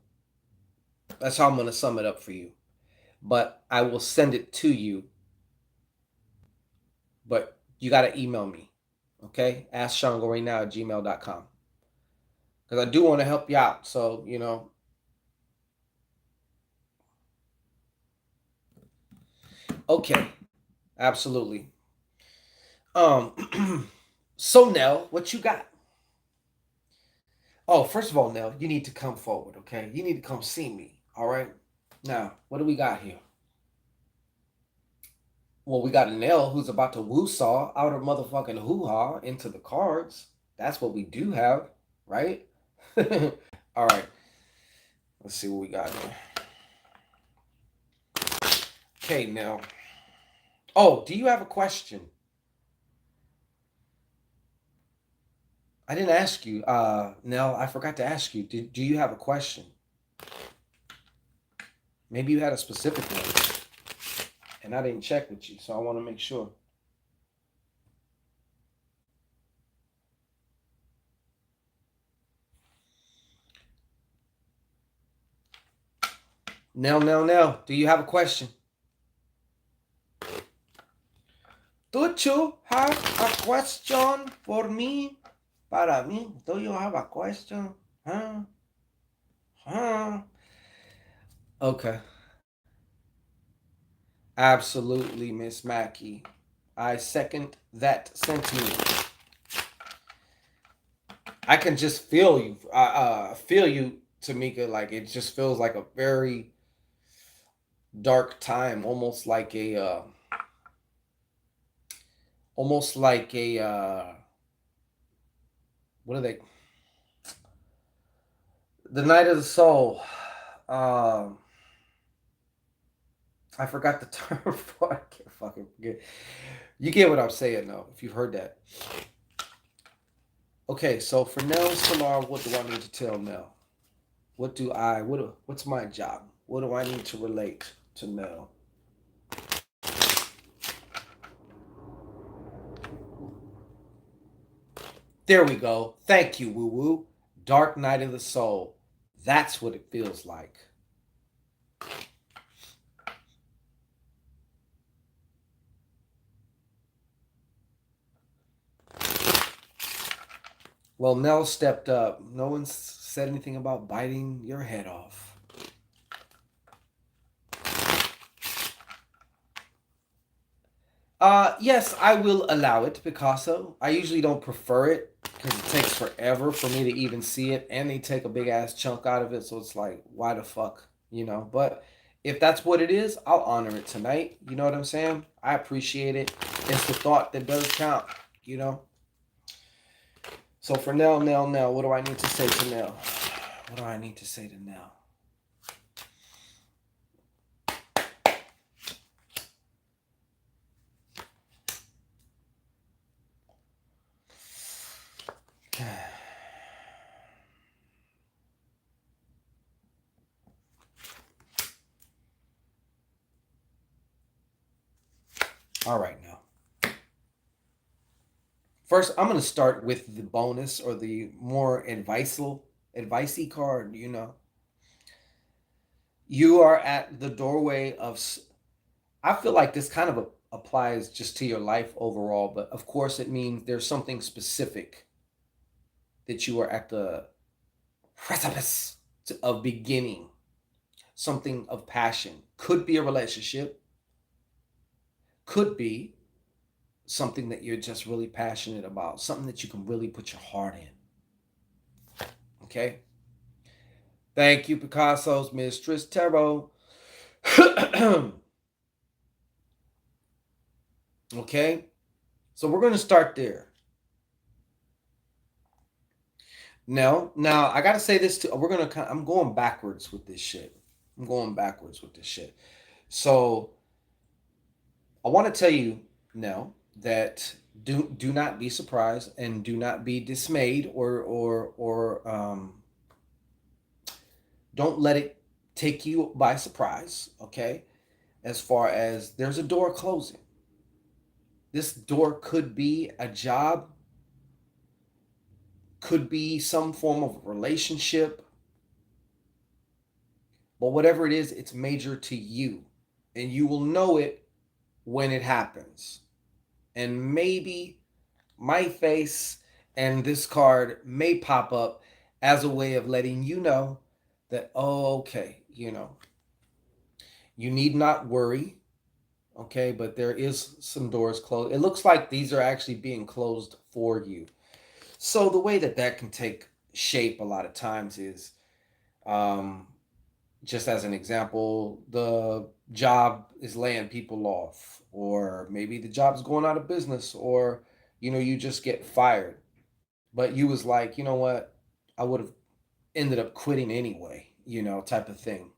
That's how I'm going to sum it up for you. But I will send it to you. But you got to email me. Okay? Ask Shango right now at gmail.com. Because I do want to help you out. So. Okay. Absolutely. So Nell, what you got? Oh, first of all, Nell, you need to come forward, okay? You need to come see me, all right? Now, what do we got here? Well, we got a Nell who's about to woo-saw out of motherfucking hoo-ha into the cards. That's what we do have, right? All right, let's see what we got here. Okay, Nell. Oh, do you have a question? I didn't ask you. Nell, I forgot to ask you. Do you have a question? Maybe you had a specific one, and I didn't check with you, so I want to make sure. Nell, do you have a question? Do you have a question for me? Para mí, do you have a question? Huh? Huh? Okay. Absolutely, Miss Mackey. I second that sentiment. I can just feel you. Feel you, Tamika. Like it just feels like a very dark time, almost like a what are they? The Night of the Soul. Um, I forgot the term for it. I can't fucking forget. You get what I'm saying, though, if you've heard that. Okay, so for Nell Salar, what do I need to tell Nell? What's my job? What do I need to relate to know? There we go. Thank you, woo woo. Dark night of the soul. That's what it feels like. Well, Nell stepped up. No one said anything about biting your head off. Yes, I will allow it, Picasso. I usually don't prefer it because it takes forever for me to even see it, and they take a big ass chunk out of it, so it's like, why the fuck, you know? But if that's what it is, I'll honor it tonight. You know what I'm saying? I appreciate it. It's the thought that does count, you know? So for Nell, what do I need to say to Nell? What do I need to say to Nell? All right, now. First, I'm gonna start with the bonus or the more advicey card. You know, you are at the doorway of. I feel like this kind of applies just to your life overall, but of course, it means there's something specific that you are at the precipice of beginning. Something of passion could be a relationship, could be something that you're just really passionate about, something that you can really put your heart in. Okay. Thank you, Picasso's Mistress Tarot. Okay. So we're going to start there. Now I got to say this too. I'm going backwards with this shit. I'm going backwards with this shit. So I want to tell you now that do not be surprised and do not be dismayed or don't let it take you by surprise, okay? As far as there's a door closing. This door could be a job, could be some form of relationship, but whatever it is, it's major to you. And you will know it when it happens. And maybe my face and this card may pop up as a way of letting you know that, oh, okay, you know, you need not worry, okay, but there is some doors closed. It looks like these are actually being closed for you. So the way that that can take shape a lot of times is, um, just as an example, the job is laying people off, or maybe the job's going out of business, or you just get fired. But you was like, you know what, I would have ended up quitting anyway, type of thing.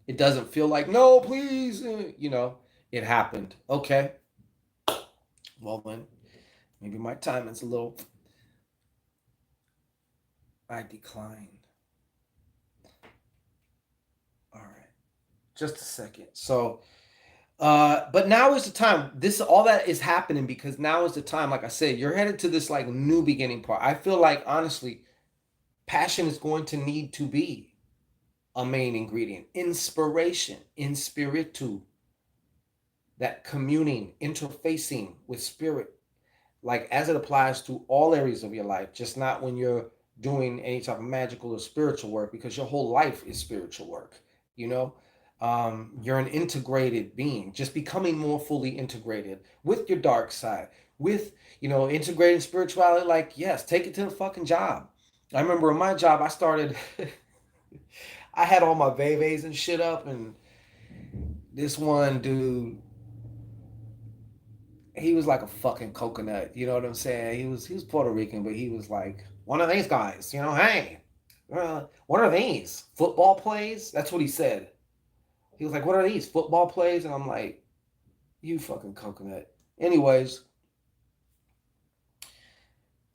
It doesn't feel like, no, please, it happened. Okay, well then, maybe my timing's a little. I declined. All right, just a second. So, but now is the time. This all that is happening because now is the time. Like I said, you're headed to this like new beginning part. I feel like honestly, passion is going to need to be a main ingredient. Inspiration, in spiritu, that communing, interfacing with spirit, like as it applies to all areas of your life, just not when you're doing any type of magical or spiritual work, because your whole life is spiritual work. You know, you're an integrated being, just becoming more fully integrated with your dark side, with integrating spirituality. Like, yes, take it to the fucking job. I remember in my job, I started. I had all my vevas and shit up, and this one dude, he was like a fucking coconut. You know what I'm saying? He was Puerto Rican, but he was like one of these guys. Hey, what are these football plays? That's what he said. He was like, "What are these football plays?" And I'm like, "You fucking coconut." Anyways,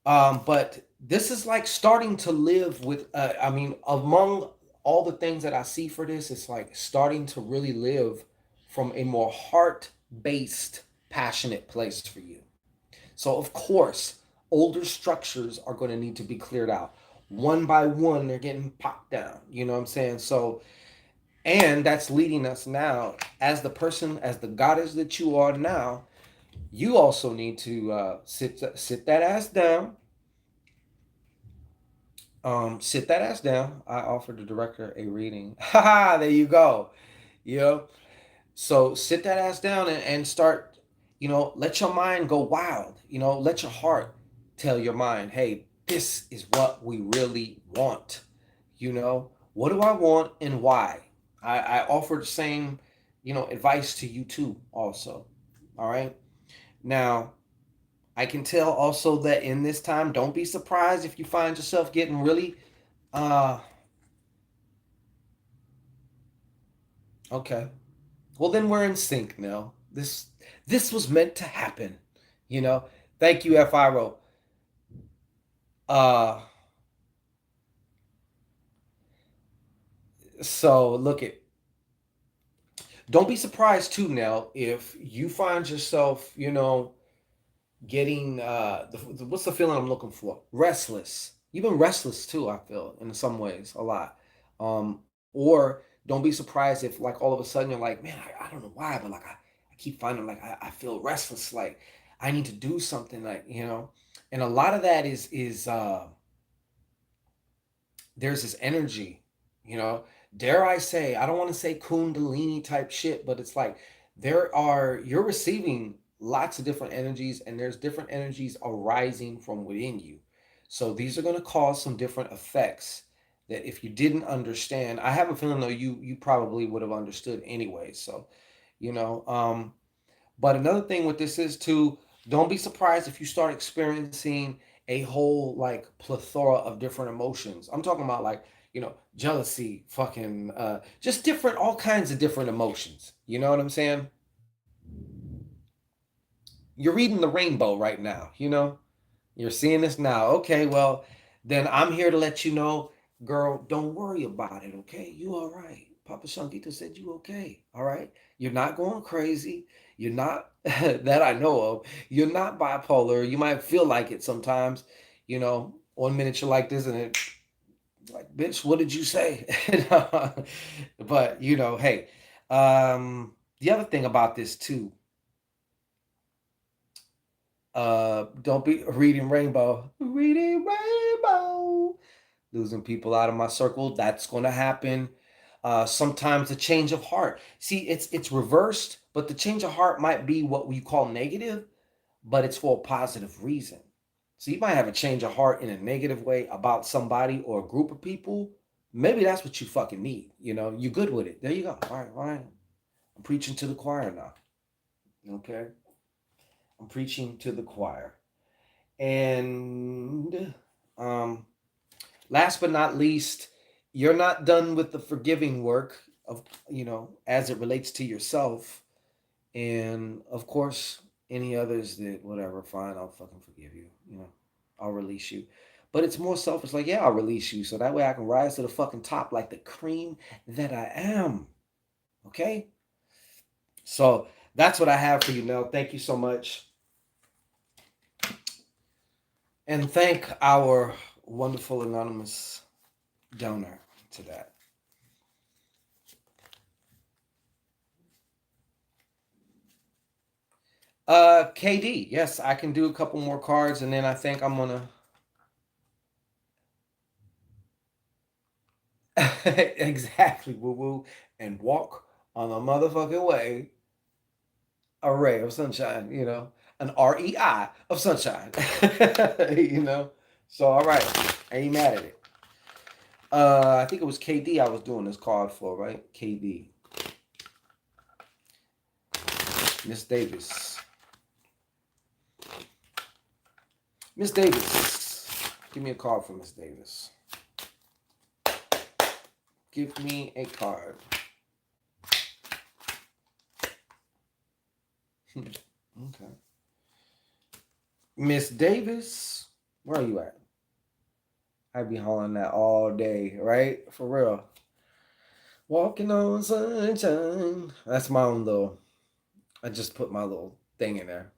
but this is like starting to live with. I mean, among all the things that I see for this, it's like starting to really live from a more heart based, passionate place for you. So, of course, older structures are going to need to be cleared out. One by one, they're getting popped down. You know what I'm saying? So, and that's leading us now, as the person, as the goddess that you are now, you also need to sit that ass down. Sit that ass down. I offered the director a reading. Ha! There you go. You know, so sit that ass down and start, let your mind go wild. Let your heart tell your mind, hey, this is what we really want. What do I want and why? I offer the same, advice to you too, also. All right. Now, I can tell also that in this time, don't be surprised if you find yourself getting really, uh, okay. Well, then we're in sync now. This was meant to happen. You know. Thank you, FIRO. Uh so look at don't be surprised too now if you find yourself, getting what's the feeling I'm looking for? Restless. You've been restless too, I feel, in some ways, a lot. Or don't be surprised if like all of a sudden you're like, man, I don't know why, but like I keep finding like I feel restless, like I need to do something, like, and a lot of that is there's this energy, you know, dare I say, I don't want to say kundalini type shit, but it's like you're receiving lots of different energies, and there's different energies arising from within you. So these are going to cause some different effects that if you didn't understand, I have a feeling though you probably would have understood anyway. So, you know, but another thing with this is too, don't be surprised if you start experiencing a whole like plethora of different emotions. I'm talking about like, jealousy, fucking just different all kinds of different emotions. You know what I'm saying? You're reading the rainbow right now, you know? You're seeing this now. Okay, well, then I'm here to let you know, girl, don't worry about it, okay? You all right. Papa Shankita said you okay. All right. You're not going crazy. You're not that I know of. You're not bipolar. You might feel like it sometimes. 1 minute you're like this and it like, bitch, what did you say? But hey, the other thing about this too, don't be reading rainbow, losing people out of my circle. That's going to happen. Sometimes a change of heart. See, it's reversed, but the change of heart might be what we call negative, but it's for a positive reason. So you might have a change of heart in a negative way about somebody or a group of people. Maybe that's what you fucking need. You're good with it. There you go. All right, all right. I'm preaching to the choir now. Okay, I'm preaching to the choir. And um, last but not least, you're not done with the forgiving work of, as it relates to yourself. And of course, any others that, whatever, fine, I'll fucking forgive you. I'll release you. But it's more selfish, like, yeah, I'll release you. So that way I can rise to the fucking top like the cream that I am. Okay? So that's what I have for you, Nell. Thank you so much. And thank our wonderful anonymous donor to that. KD, yes, I can do a couple more cards, and then I think I'm gonna exactly woo woo and walk on a motherfucking way, a ray of sunshine. An REI of sunshine. you know. So all right, I ain't mad at it. I think it was KD I was doing this card for, right? KD, Miss Davis. Miss Davis, give me a card for Miss Davis. Give me a card. Okay. Miss Davis, where are you at? I'd be hollering that all day, right? For real. Walking on sunshine. That's my own little. I just put my little thing in there.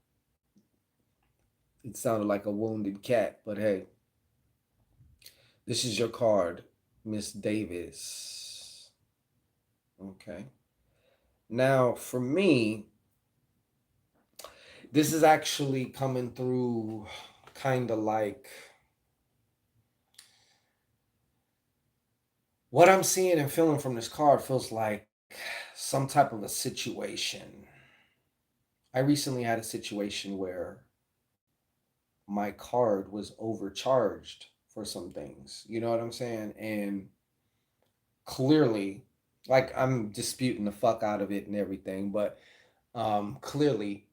It sounded like a wounded cat, but hey, this is your card, Miss Davis. Okay. Now, for me, this is actually coming through kind of like what I'm seeing and feeling from this card feels like some type of a situation. I recently had a situation where my card was overcharged for some things. You know what I'm saying? And clearly, like I'm disputing the fuck out of it and everything, but clearly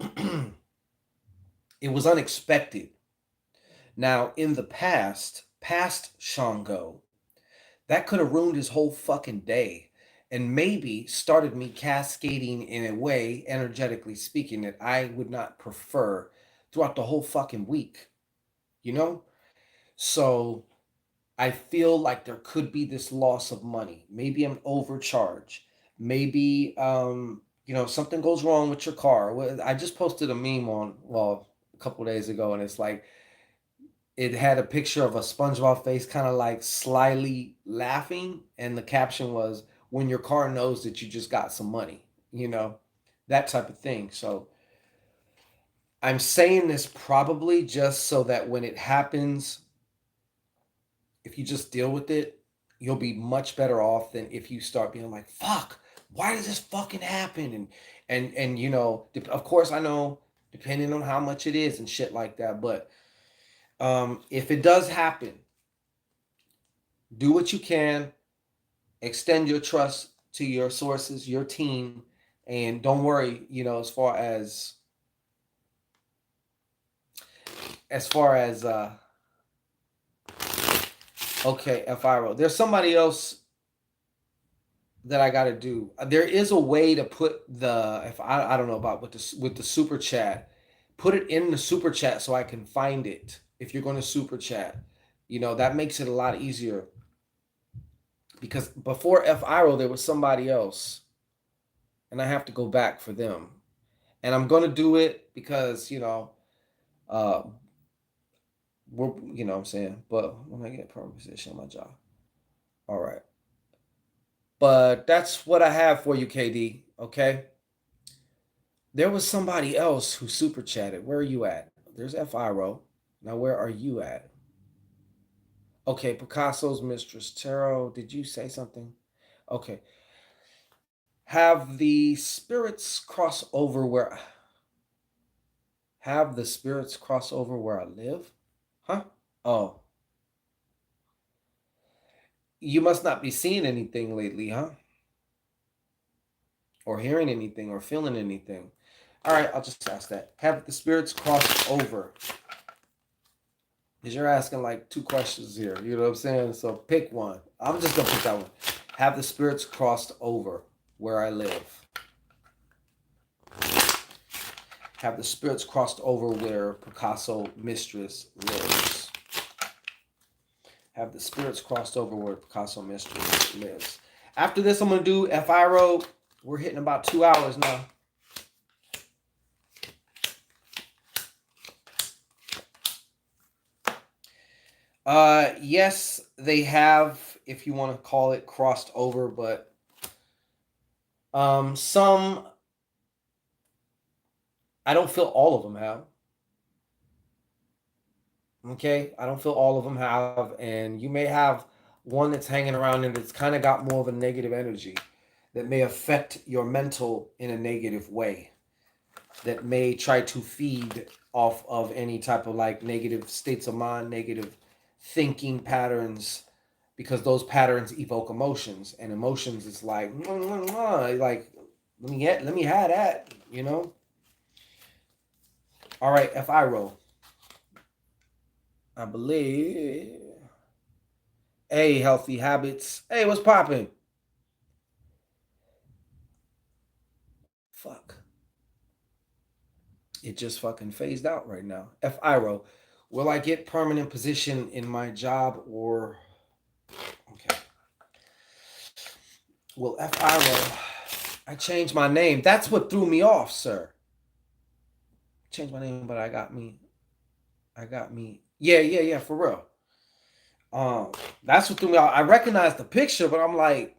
it was unexpected. Now, in the past Shango, that could have ruined his whole fucking day and maybe started me cascading in a way, energetically speaking, that I would not prefer throughout the whole fucking week, you know? So I feel like there could be this loss of money, maybe an overcharge, maybe, something goes wrong with your car. I just posted a meme on, well, a couple days ago, and it's like, it had a picture of a SpongeBob face kind of like slyly laughing, and the caption was, when your car knows that you just got some money, that type of thing. So I'm saying this probably just so that when it happens, if you just deal with it, you'll be much better off than if you start being like, fuck, why does this fucking happen? And of course I know, depending on how much it is and shit like that, but if it does happen, do what you can, extend your trust to your sources, your team, and don't worry, as far as okay, FIRO. There's somebody else that I got to do. There is a way to put the, if I don't know about with the super chat, put it in the super chat so I can find it. If you're going to super chat, that makes it a lot easier, because before FIRO there was somebody else, and I have to go back for them. And I'm gonna do it because uh, we're what I'm saying. But when I get a permanent position on my job, all right. But that's what I have for you, KD. Okay. There was somebody else who super chatted. Where are you at? There's FIRO. Now where are you at? Okay, Picasso's Mistress Tarot. Did you say something? Okay. Have the spirits cross over where have the spirits cross over where I live? Huh? Oh, you must not be seeing anything lately, huh? Or hearing anything or feeling anything. All right, I'll just ask that. Have the spirits crossed over? Because you're asking like two questions here. You know what I'm saying? So pick one. I'm just going to pick that one. Have the spirits crossed over where I live? Have the spirits crossed over where Picasso Mistress lives? Have the spirits crossed over where Picasso Mistress lives? After this, I'm going to do FIRO. We're hitting about 2 hours now. Yes, they have, if you want to call it crossed over, but some, I don't feel all of them have. Okay, I don't feel all of them have, and you may have one that's hanging around and it's kind of got more of a negative energy that may affect your mental in a negative way, that may try to feed off of any type of like negative states of mind, negative thinking patterns, because those patterns evoke emotions, and emotions is like, like let me have that. All right, FIRO. I believe. Hey, healthy habits. Hey, what's popping? Fuck. It just fucking phased out right now. FIRO. Will I get permanent position in my job or okay. Well, I changed my name. That's what threw me off, sir. Changed my name, but I got me. Yeah, yeah, yeah, for real. Um, that's what threw me off. I recognized the picture, but I'm like,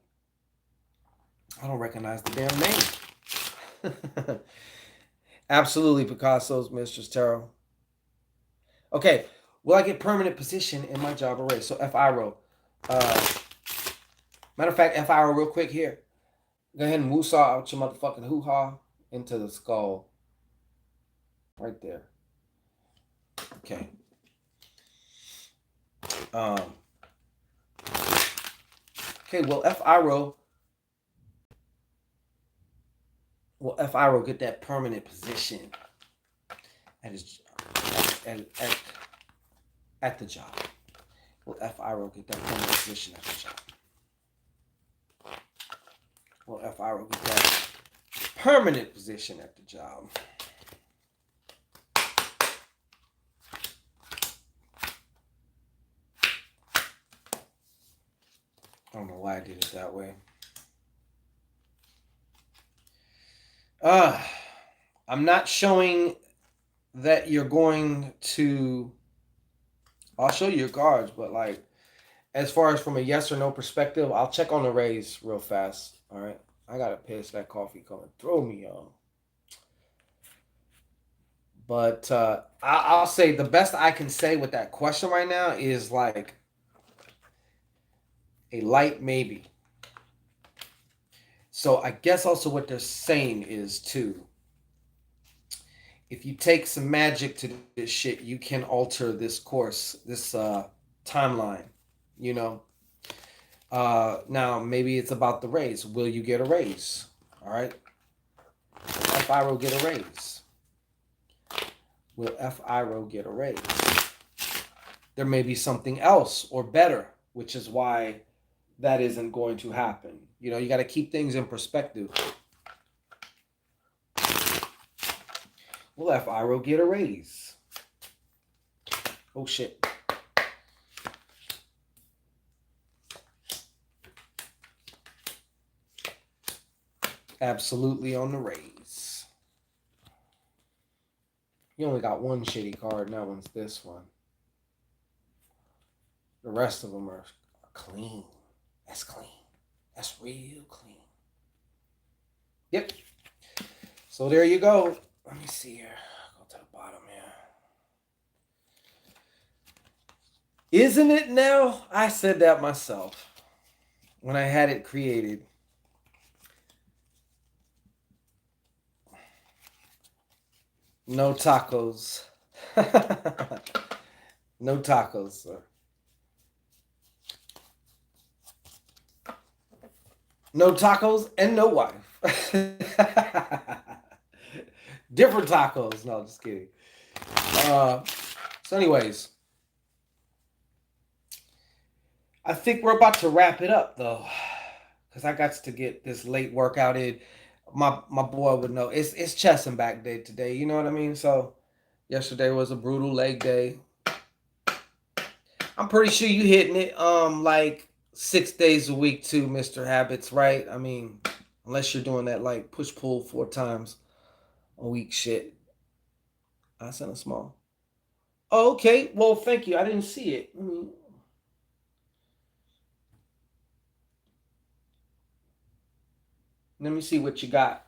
I don't recognize the damn name. Absolutely, Picasso's Mistress Tarot. Okay, will I get permanent position in my job array? So FIRO. Uh, Matter of fact, FIRO real quick here. Go ahead and woosah out your motherfucking hoo ha into the skull right there. Okay. Um. Okay. Will FIRO get that permanent position at his at, at, at the job? Will FIRO get that permanent position at the job? Will FIRO get that permanent position at the job? I don't know why I did it that way. Uh, I'm not showing that you're going to. I'll show you your cards, but like, as far as from a yes or no perspective, I'll check on the raise real fast. All right. I gotta piss that coffee coming through me, y'all. But I'll say the best I can say with that question right now is like a light maybe. So I guess also what they're saying is too, if you take some magic to this shit, you can alter this course, this timeline. You know. Now maybe it's about the raise. Will you get a raise? All right. Will FIRO get a raise? Will FIRO get a raise? There may be something else or better, which is why that isn't going to happen. You know, you got to keep things in perspective. Will FIRO get a raise? Oh shit. Absolutely on the raise. You only got one shitty card, and that one's this one. The rest of them are clean. That's clean. That's real clean. Yep. So there you go. Let me see here. Go to the bottom here. Isn't it now? I said that myself when I had it created. No tacos. No tacos, sir. No tacos and no wife. Different tacos. No, just kidding. Uh, so, anyways, I think we're about to wrap it up though, because I got to get this late workout in. My boy would know it's chest and back day today. You know what I mean? So yesterday was a brutal leg day. I'm pretty sure you hitting it like 6 days a week too, Mr. Habits, right? I mean, unless you're doing that like push pull 4 times a week shit. I sent a small. Oh, okay. Well, thank you. I didn't see it. Let me see what you got.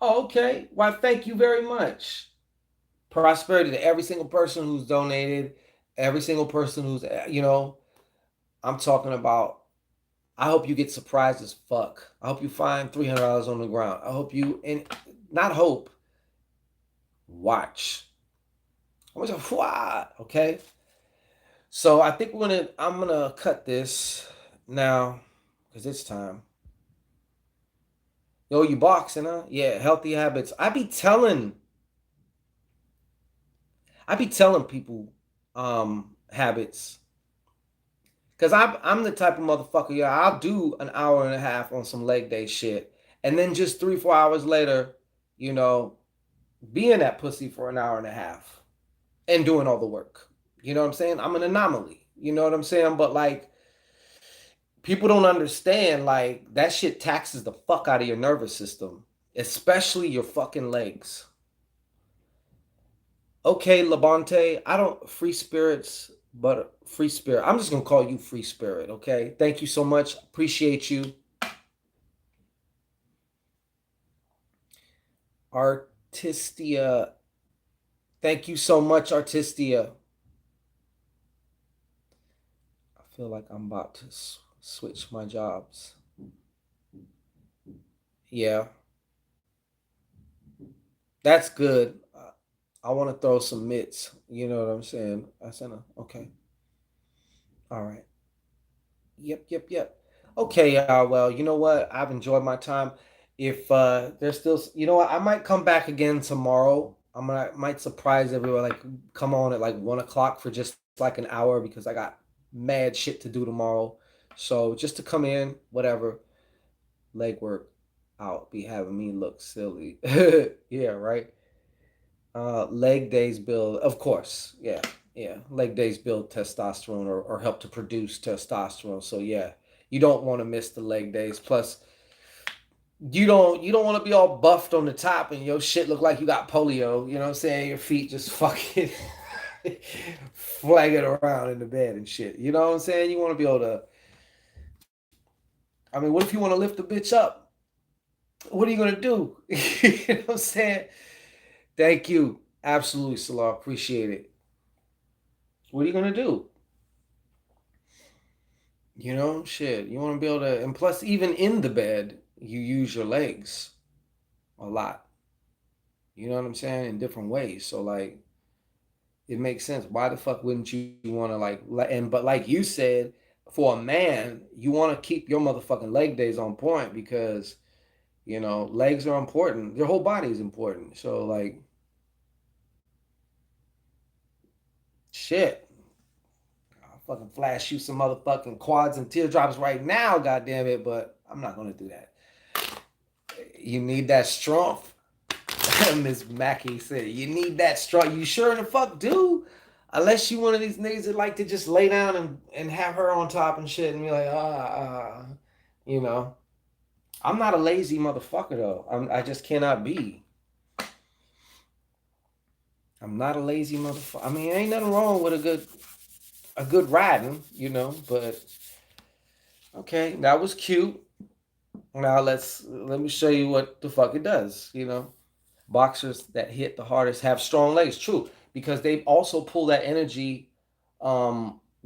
Oh, okay. Why, thank you very much. Prosperity to every single person who's donated, every single person who's, I'm talking about. I hope you get surprised as fuck. I hope you find $300 on the ground. I hope you, and not hope, watch. I want you okay? So I think I'm gonna cut this now because it's time. Yo, you boxing, huh? Yeah, healthy habits. I be telling people habits. Cause I'm the type of motherfucker, yeah, I'll do an hour and a half on some leg day shit. And then just 3, 4 hours later, you know, being that pussy for an hour and a half and doing all the work. You know what I'm saying? I'm an anomaly. You know what I'm saying? But like People don't understand, like, that shit taxes the fuck out of your nervous system, especially your fucking legs. Okay, Labonte, I don't free spirits, but free spirit. I'm just gonna call you free spirit, okay? Thank you so much. Appreciate you. Artistia. Thank you so much, Artistia. I feel like I'm about to switch my jobs. Yeah, that's good. I want to throw some mitts. You know what I'm saying? I said, okay. All right. Yep, yep, yep. Okay, well, you know what? I've enjoyed my time. If there's still, you know what? I might come back again tomorrow. Might surprise everyone. Like, come on at like 1 o'clock for just like an hour because I got mad shit to do tomorrow. So just to come in, whatever, leg work out, be having me look silly. Yeah, right. Leg days build, of course. Yeah, yeah. Leg days build testosterone or help to produce testosterone. So yeah, you don't want to miss the leg days. Plus, you don't want to be all buffed on the top and your shit look like you got polio. You know what I'm saying? Your feet just fucking flagging around in the bed and shit. You know what I'm saying? You want to be able to. I mean, what if you want to lift the bitch up? What are you gonna do? You know what I'm saying? Thank you. Absolutely, Salah. Appreciate it. What are you gonna do? You know, shit. You want to be able to, and plus, even in the bed, you use your legs a lot. You know what I'm saying? In different ways. So like, it makes sense. Why the fuck wouldn't you want to like? And but like you said, for a man, you want to keep your motherfucking leg days on point because legs are important. Your whole body is important. So like, shit. I'll fucking flash you some motherfucking quads and teardrops right now, goddamn it. But I'm not gonna do that. You need that strength. Miss Mackey said, "You need that strong." You sure in the fuck do. Unless you one of these niggas that like to just lay down and have her on top and shit and be like, you know. I'm not a lazy motherfucker though. I just cannot be. I'm not a lazy motherfucker. I mean, ain't nothing wrong with a good riding. But okay, that was cute. Now let me show you what the fuck it does. Boxers that hit the hardest have strong legs. True, because they also pull that energy.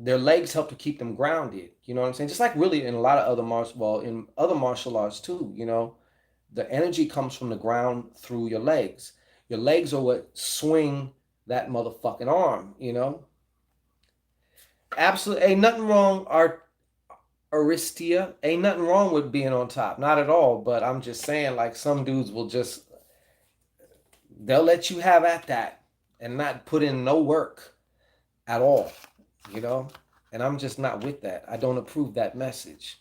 Their legs help to keep them grounded. You know what I'm saying? Just like really in a lot of in other martial arts too. The energy comes from the ground through your legs. Your legs are what swing that motherfucking arm. Absolutely ain't nothing wrong. Aristia, ain't nothing wrong with being on top, not at all. But I'm just saying, like some dudes will just they'll let you have at that and not put in no work at all, you know? And I'm just not with that. I don't approve that message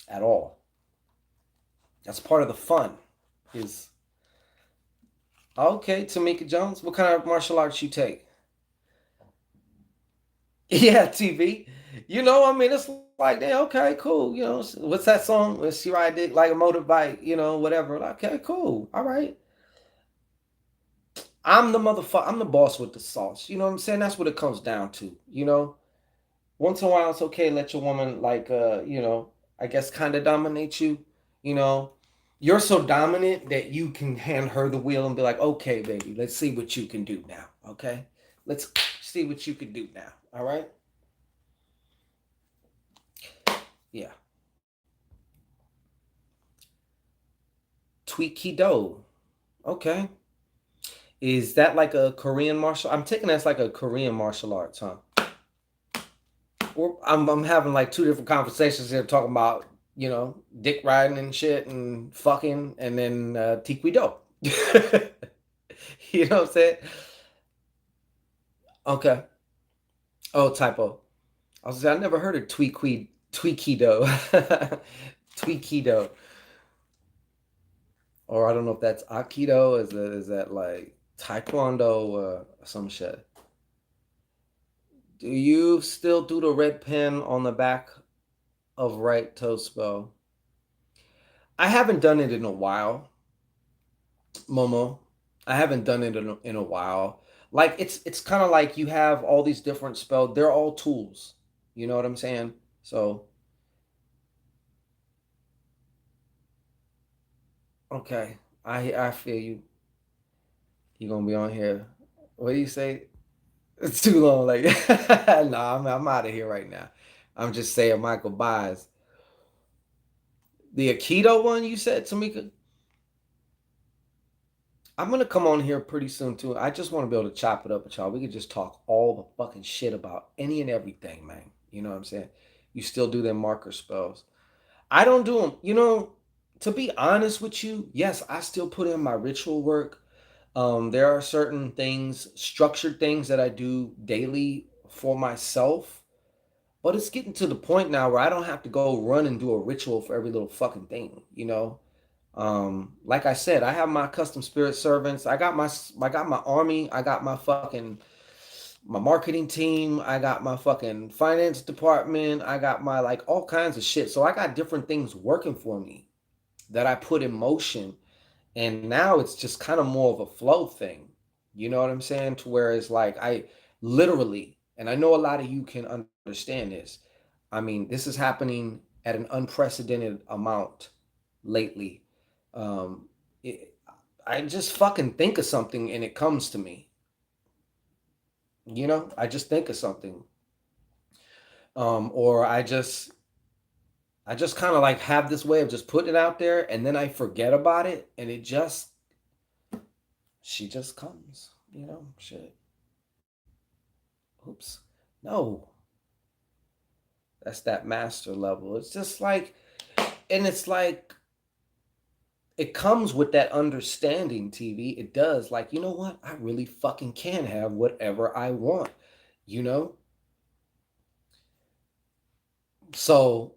at all. That's part of the fun. Is okay, Tamika Jones, what kind of martial arts you take? Yeah, TV. I mean, it's like, okay, cool. What's that song? When she ride it like a motorbike, whatever. Okay, cool. All right. I'm the motherfucker. I'm the boss with the sauce. You know what I'm saying? That's what it comes down to. Once in a while it's okay to let your woman like I guess kind of dominate you. you know you're so dominant that you can hand her the wheel and be like, okay baby, let's see what you can do now. Okay, let's see what you can do now. All right. Yeah. Tweaky-do. Okay. Is that like a Korean martial? I'm taking that's like a Korean martial arts, huh? I'm having like two different conversations here talking about, dick riding and shit and fucking and then Taekwondo. You know what I'm saying? Okay. Oh, typo. I was saying I never heard of Tweakido. Tweakido. Or I don't know if that's Aikido. Is that like Taekwondo or some shit? Do you still do the red pen on the back of right toe spell. I haven't done it in a while, Momo. I haven't done it in a while. Like it's kind of like you have all these different spells. They're all tools. You know what I'm saying? So okay, I feel you. You gonna be on here. What do you say? It's too long. Like nah, I'm out of here right now. I'm just saying Michael Byers. The Aikido one you said, Tamika. I'm gonna come on here pretty soon too. I just want to be able to chop it up with y'all. We could just talk all the fucking shit about any and everything, man. You know what I'm saying? You still do them marker spells. I don't do them. You know, to be honest with you, yes, I still put in my ritual work. There are certain things, structured things that I do daily for myself. But it's getting to the point now where I don't have to go run and do a ritual for every little fucking thing, you know? Like I said, I have my custom spirit servants. I got my army. I got my fucking my marketing team. I got my fucking finance department. I got my like all kinds of shit. So I got different things working for me that I put in motion, and now it's just kind of more of a flow thing. You know what I'm saying? To where it's like I literally, and I know a lot of you can understand this. I mean, this is happening at an unprecedented amount lately. Um, it, I just fucking think of something and it comes to me. You know, I just think of something, or I just kind of like have this way of just putting it out there, and then I forget about it, and it just she just comes. You know, shit. Oops. No, that's that master level. It's just like, and it's like it comes with that understanding, TV. It does. Like, you know what? I really fucking can have whatever I want, you know? So,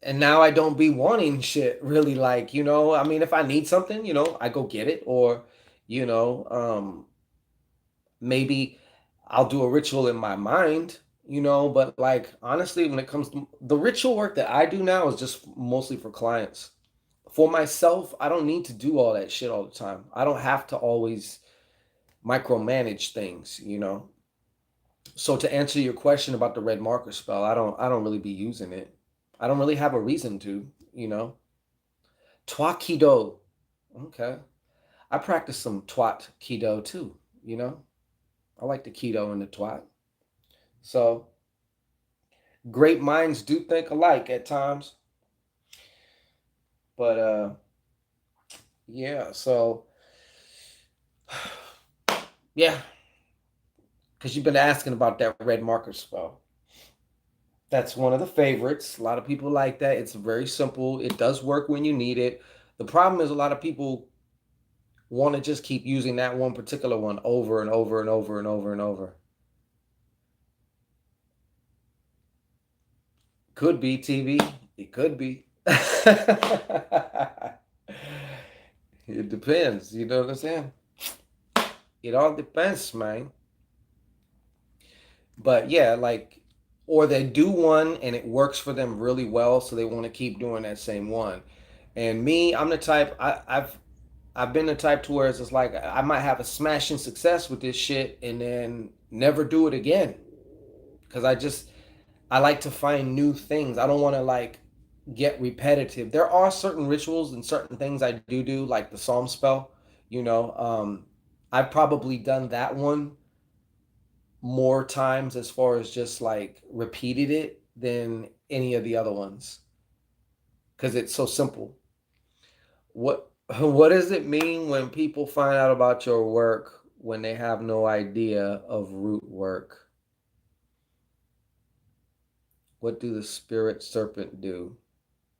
and now I don't be wanting shit really. Like, you know, I mean, if I need something, you know, I go get it, or, you know, maybe I'll do a ritual in my mind, you know, but like, honestly, when it comes to the ritual work that I do now is just mostly for clients. For myself, I don't need to do all that shit all the time. I don't have to always micromanage things, you know. So to answer your question about the red marker spell, I don't really be using it. I don't really have a reason to, you know. Twat Kido. Okay. I practice some twat Kido too, you know. I like the Kido and the twat. So great minds do think alike at times. But yeah, so yeah, because you've been asking about that red marker spell. That's one of the favorites. A lot of people like that. It's very simple. It does work when you need it. The problem is a lot of people want to just keep using that one particular one over and over and over and over and over. Could be TV. It could be. It depends. You know what I'm saying? It all depends, man. But yeah, like, or they do one and it works for them really well, so they want to keep doing that same one. And me, I'm the type. I've been the type to where it's just like I might have a smashing success with this shit and then never do it again because I like to find new things. I don't want to like get repetitive. There are certain rituals and certain things I do like the Psalm spell. You know, I've probably done that one more times as far as just like repeated it than any of the other ones because it's so simple. What does it mean when people find out about your work when they have no idea of root work? What do the spirit serpent do?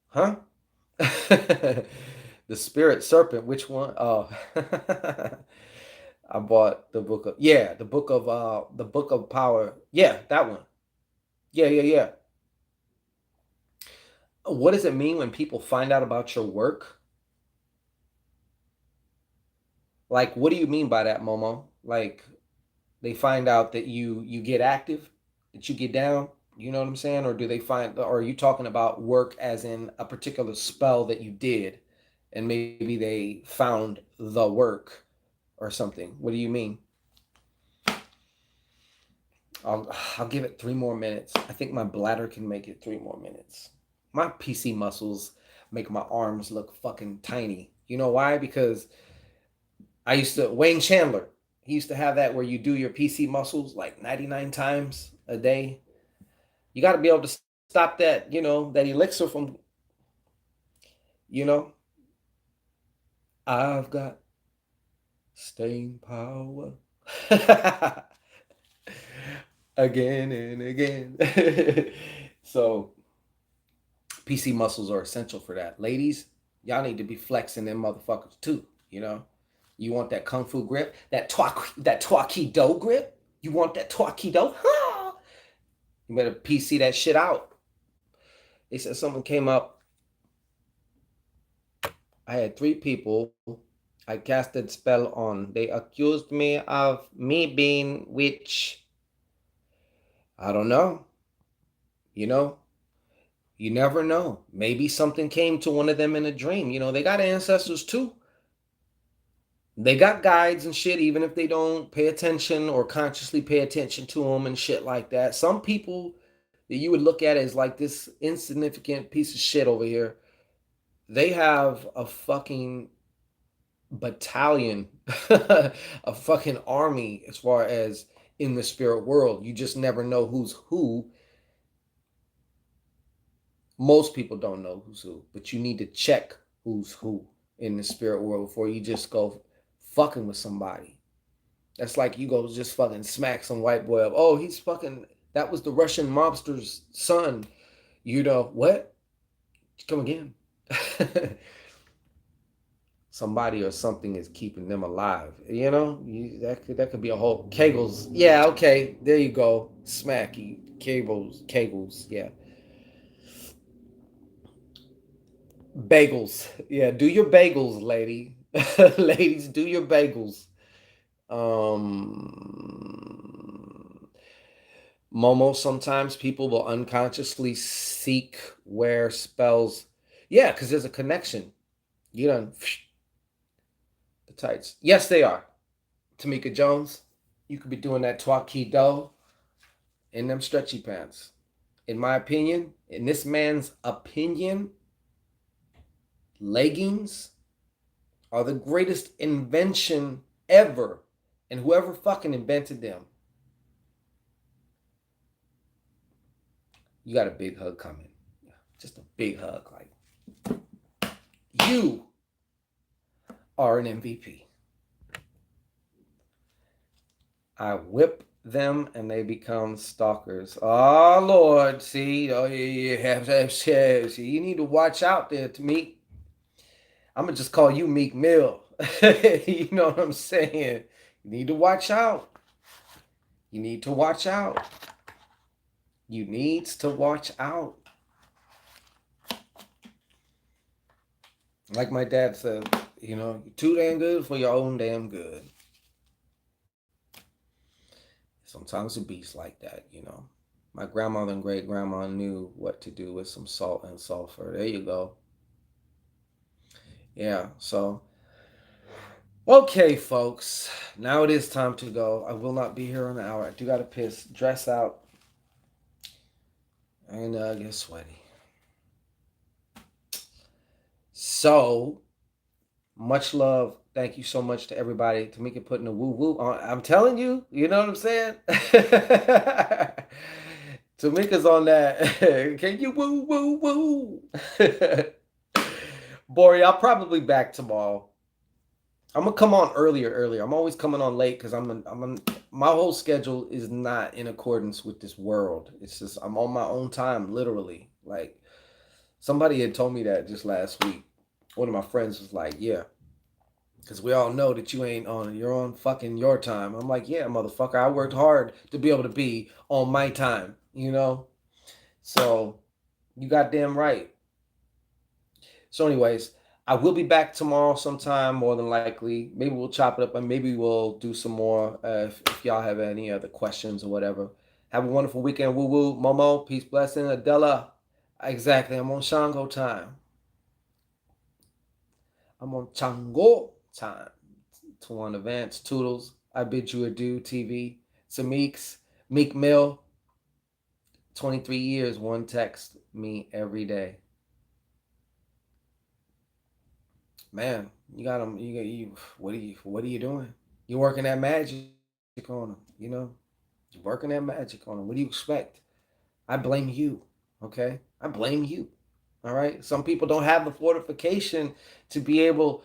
Huh? The spirit serpent, which one? Oh. I bought the book of yeah, the book of power. Yeah, that one. Yeah, yeah, yeah. What does it mean when people find out about your work? Like, what do you mean by that, Momo? Like, they find out that you get active, that you get down. You know what I'm saying? Or do they find, or are you talking about work as in a particular spell that you did and maybe they found the work or something? What do you mean? I'll, I'll give it 3 more minutes. I think my bladder can make it 3 more minutes. My PC muscles make my arms look fucking tiny. You know why? Because I used to, Wayne Chandler, he used to have that where you do your PC muscles like 99 times a day. You got to be able to stop that, that elixir from, you know, I've got staying power again and again. So PC muscles are essential for that. Ladies, y'all need to be flexing them motherfuckers too, you know? You want that kung fu grip, that taekwondo grip? You want that taekwondo? You better PC that shit out. They said someone came up. I had 3 people I casted spell on. They accused me of me being witch. I don't know. You know, you never know. Maybe something came to one of them in a dream. They got ancestors too. They got guides and shit, even if they don't pay attention or consciously pay attention to them and shit like that. Some people that you would look at as like this insignificant piece of shit over here, they have a fucking battalion, a fucking army as far as in the spirit world. You just never know who's who. Most people don't know who's who, but you need to check who's who in the spirit world before you just go fucking with somebody. That's like you go just fucking smack some white boy up. Oh, he's fucking. That was the Russian mobster's son. What? Come again. Somebody or something is keeping them alive. That could be a whole Kegels. Yeah, okay, there you go. Smacky Kegels. Yeah, bagels. Yeah, do your bagels, lady. Ladies, do your bagels. Momo, sometimes people will unconsciously seek where spells. Yeah, because there's a connection. You done the tights. Yes, they are. Tamika Jones, you could be doing that Taekwondo in them stretchy pants. In my opinion, in this man's opinion, leggings are the greatest invention ever. And whoever fucking invented them, you got a big hug coming. Just a big hug. Like, you are an MVP. I whip them and they become stalkers. Oh Lord, see, oh yeah, see, you need to watch out there, to Meek. I'm gonna just call you Meek Mill. You know what I'm saying? You need to watch out. You need to watch out. You needs to watch out. Like my dad said, you're too damn good for your own damn good. Sometimes it beats like that. My grandmother and great grandma knew what to do with some salt and sulfur. There you go. Yeah, so okay, folks. Now it is time to go. I will not be here in an hour. I do gotta piss, dress out, and get sweaty. So much love. Thank you so much to everybody. Tamika putting a woo woo on. I'm telling you, you know what I'm saying? Tamika's on that. Can you woo woo woo? Bori, I'll probably back tomorrow. I'm gonna come on earlier. I'm always coming on late because my whole schedule is not in accordance with this world. It's just I'm on my own time, literally. Like somebody had told me that just last week. One of my friends was like, "Yeah, because we all know that you ain't on. You're on fucking your time." I'm like, "Yeah, motherfucker. I worked hard to be able to be on my time. So you goddamn right." So, anyways, I will be back tomorrow sometime, more than likely. Maybe we'll chop it up and maybe we'll do some more if y'all have any other questions or whatever. Have a wonderful weekend. Woo woo. Momo. Peace, blessing. Adela. Exactly. I'm on Shango time. I'm on Chango time. To one advance. Toodles. I bid you adieu, TV. Sameeks. Meek Mill. 23 years. One text me every day. Man, you got them. You. What are you doing? You're working that magic on them. You're working that magic on them. What do you expect? I blame you. Okay, I blame you. All right. Some people don't have the fortification to be able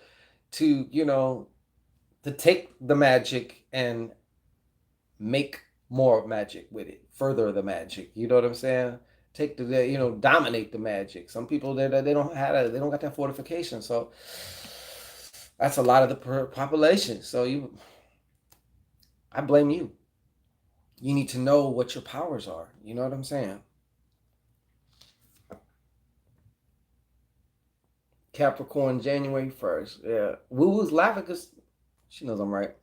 to, to take the magic and make more magic with it, further the magic. You know what I'm saying? Take the, dominate the magic. Some people they don't have they don't got that fortification. So that's a lot of the population. So I blame you. You need to know what your powers are. You know what I'm saying? Capricorn, January 1st. Yeah. Woo Woo's laughing because she knows I'm right.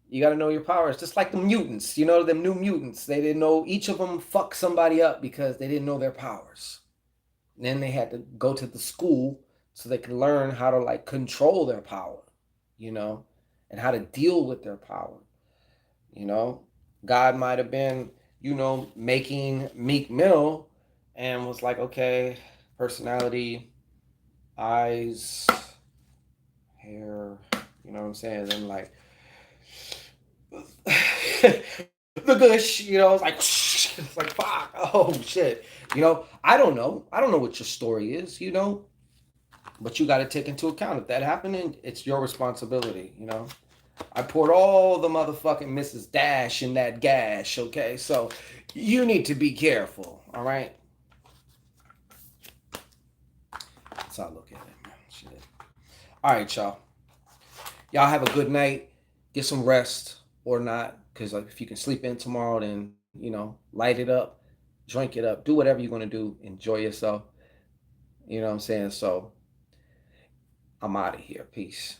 You got to know your powers. Just like the mutants. Them new mutants. They didn't know, each of them fucked somebody up because they didn't know their powers. And then they had to go to the school so they could learn how to like control their power, you know, and how to deal with their power. You know, God might have been, making Meek Mill and was like, okay, personality, eyes, hair, you know what I'm saying? And then like the gush, it's like it's like fuck, oh shit. I don't know. I don't know what your story is, but you got to take into account if that happened, it's your responsibility. I poured all the motherfucking Mrs. Dash in that gash, okay? So you need to be careful, all right? That's how I look at it, man. Shit. All right, y'all. Y'all have a good night. Get some rest or not, because like if you can sleep in tomorrow, then light it up, drink it up, do whatever you're gonna do. Enjoy yourself. You know what I'm saying? So I'm out of here. Peace.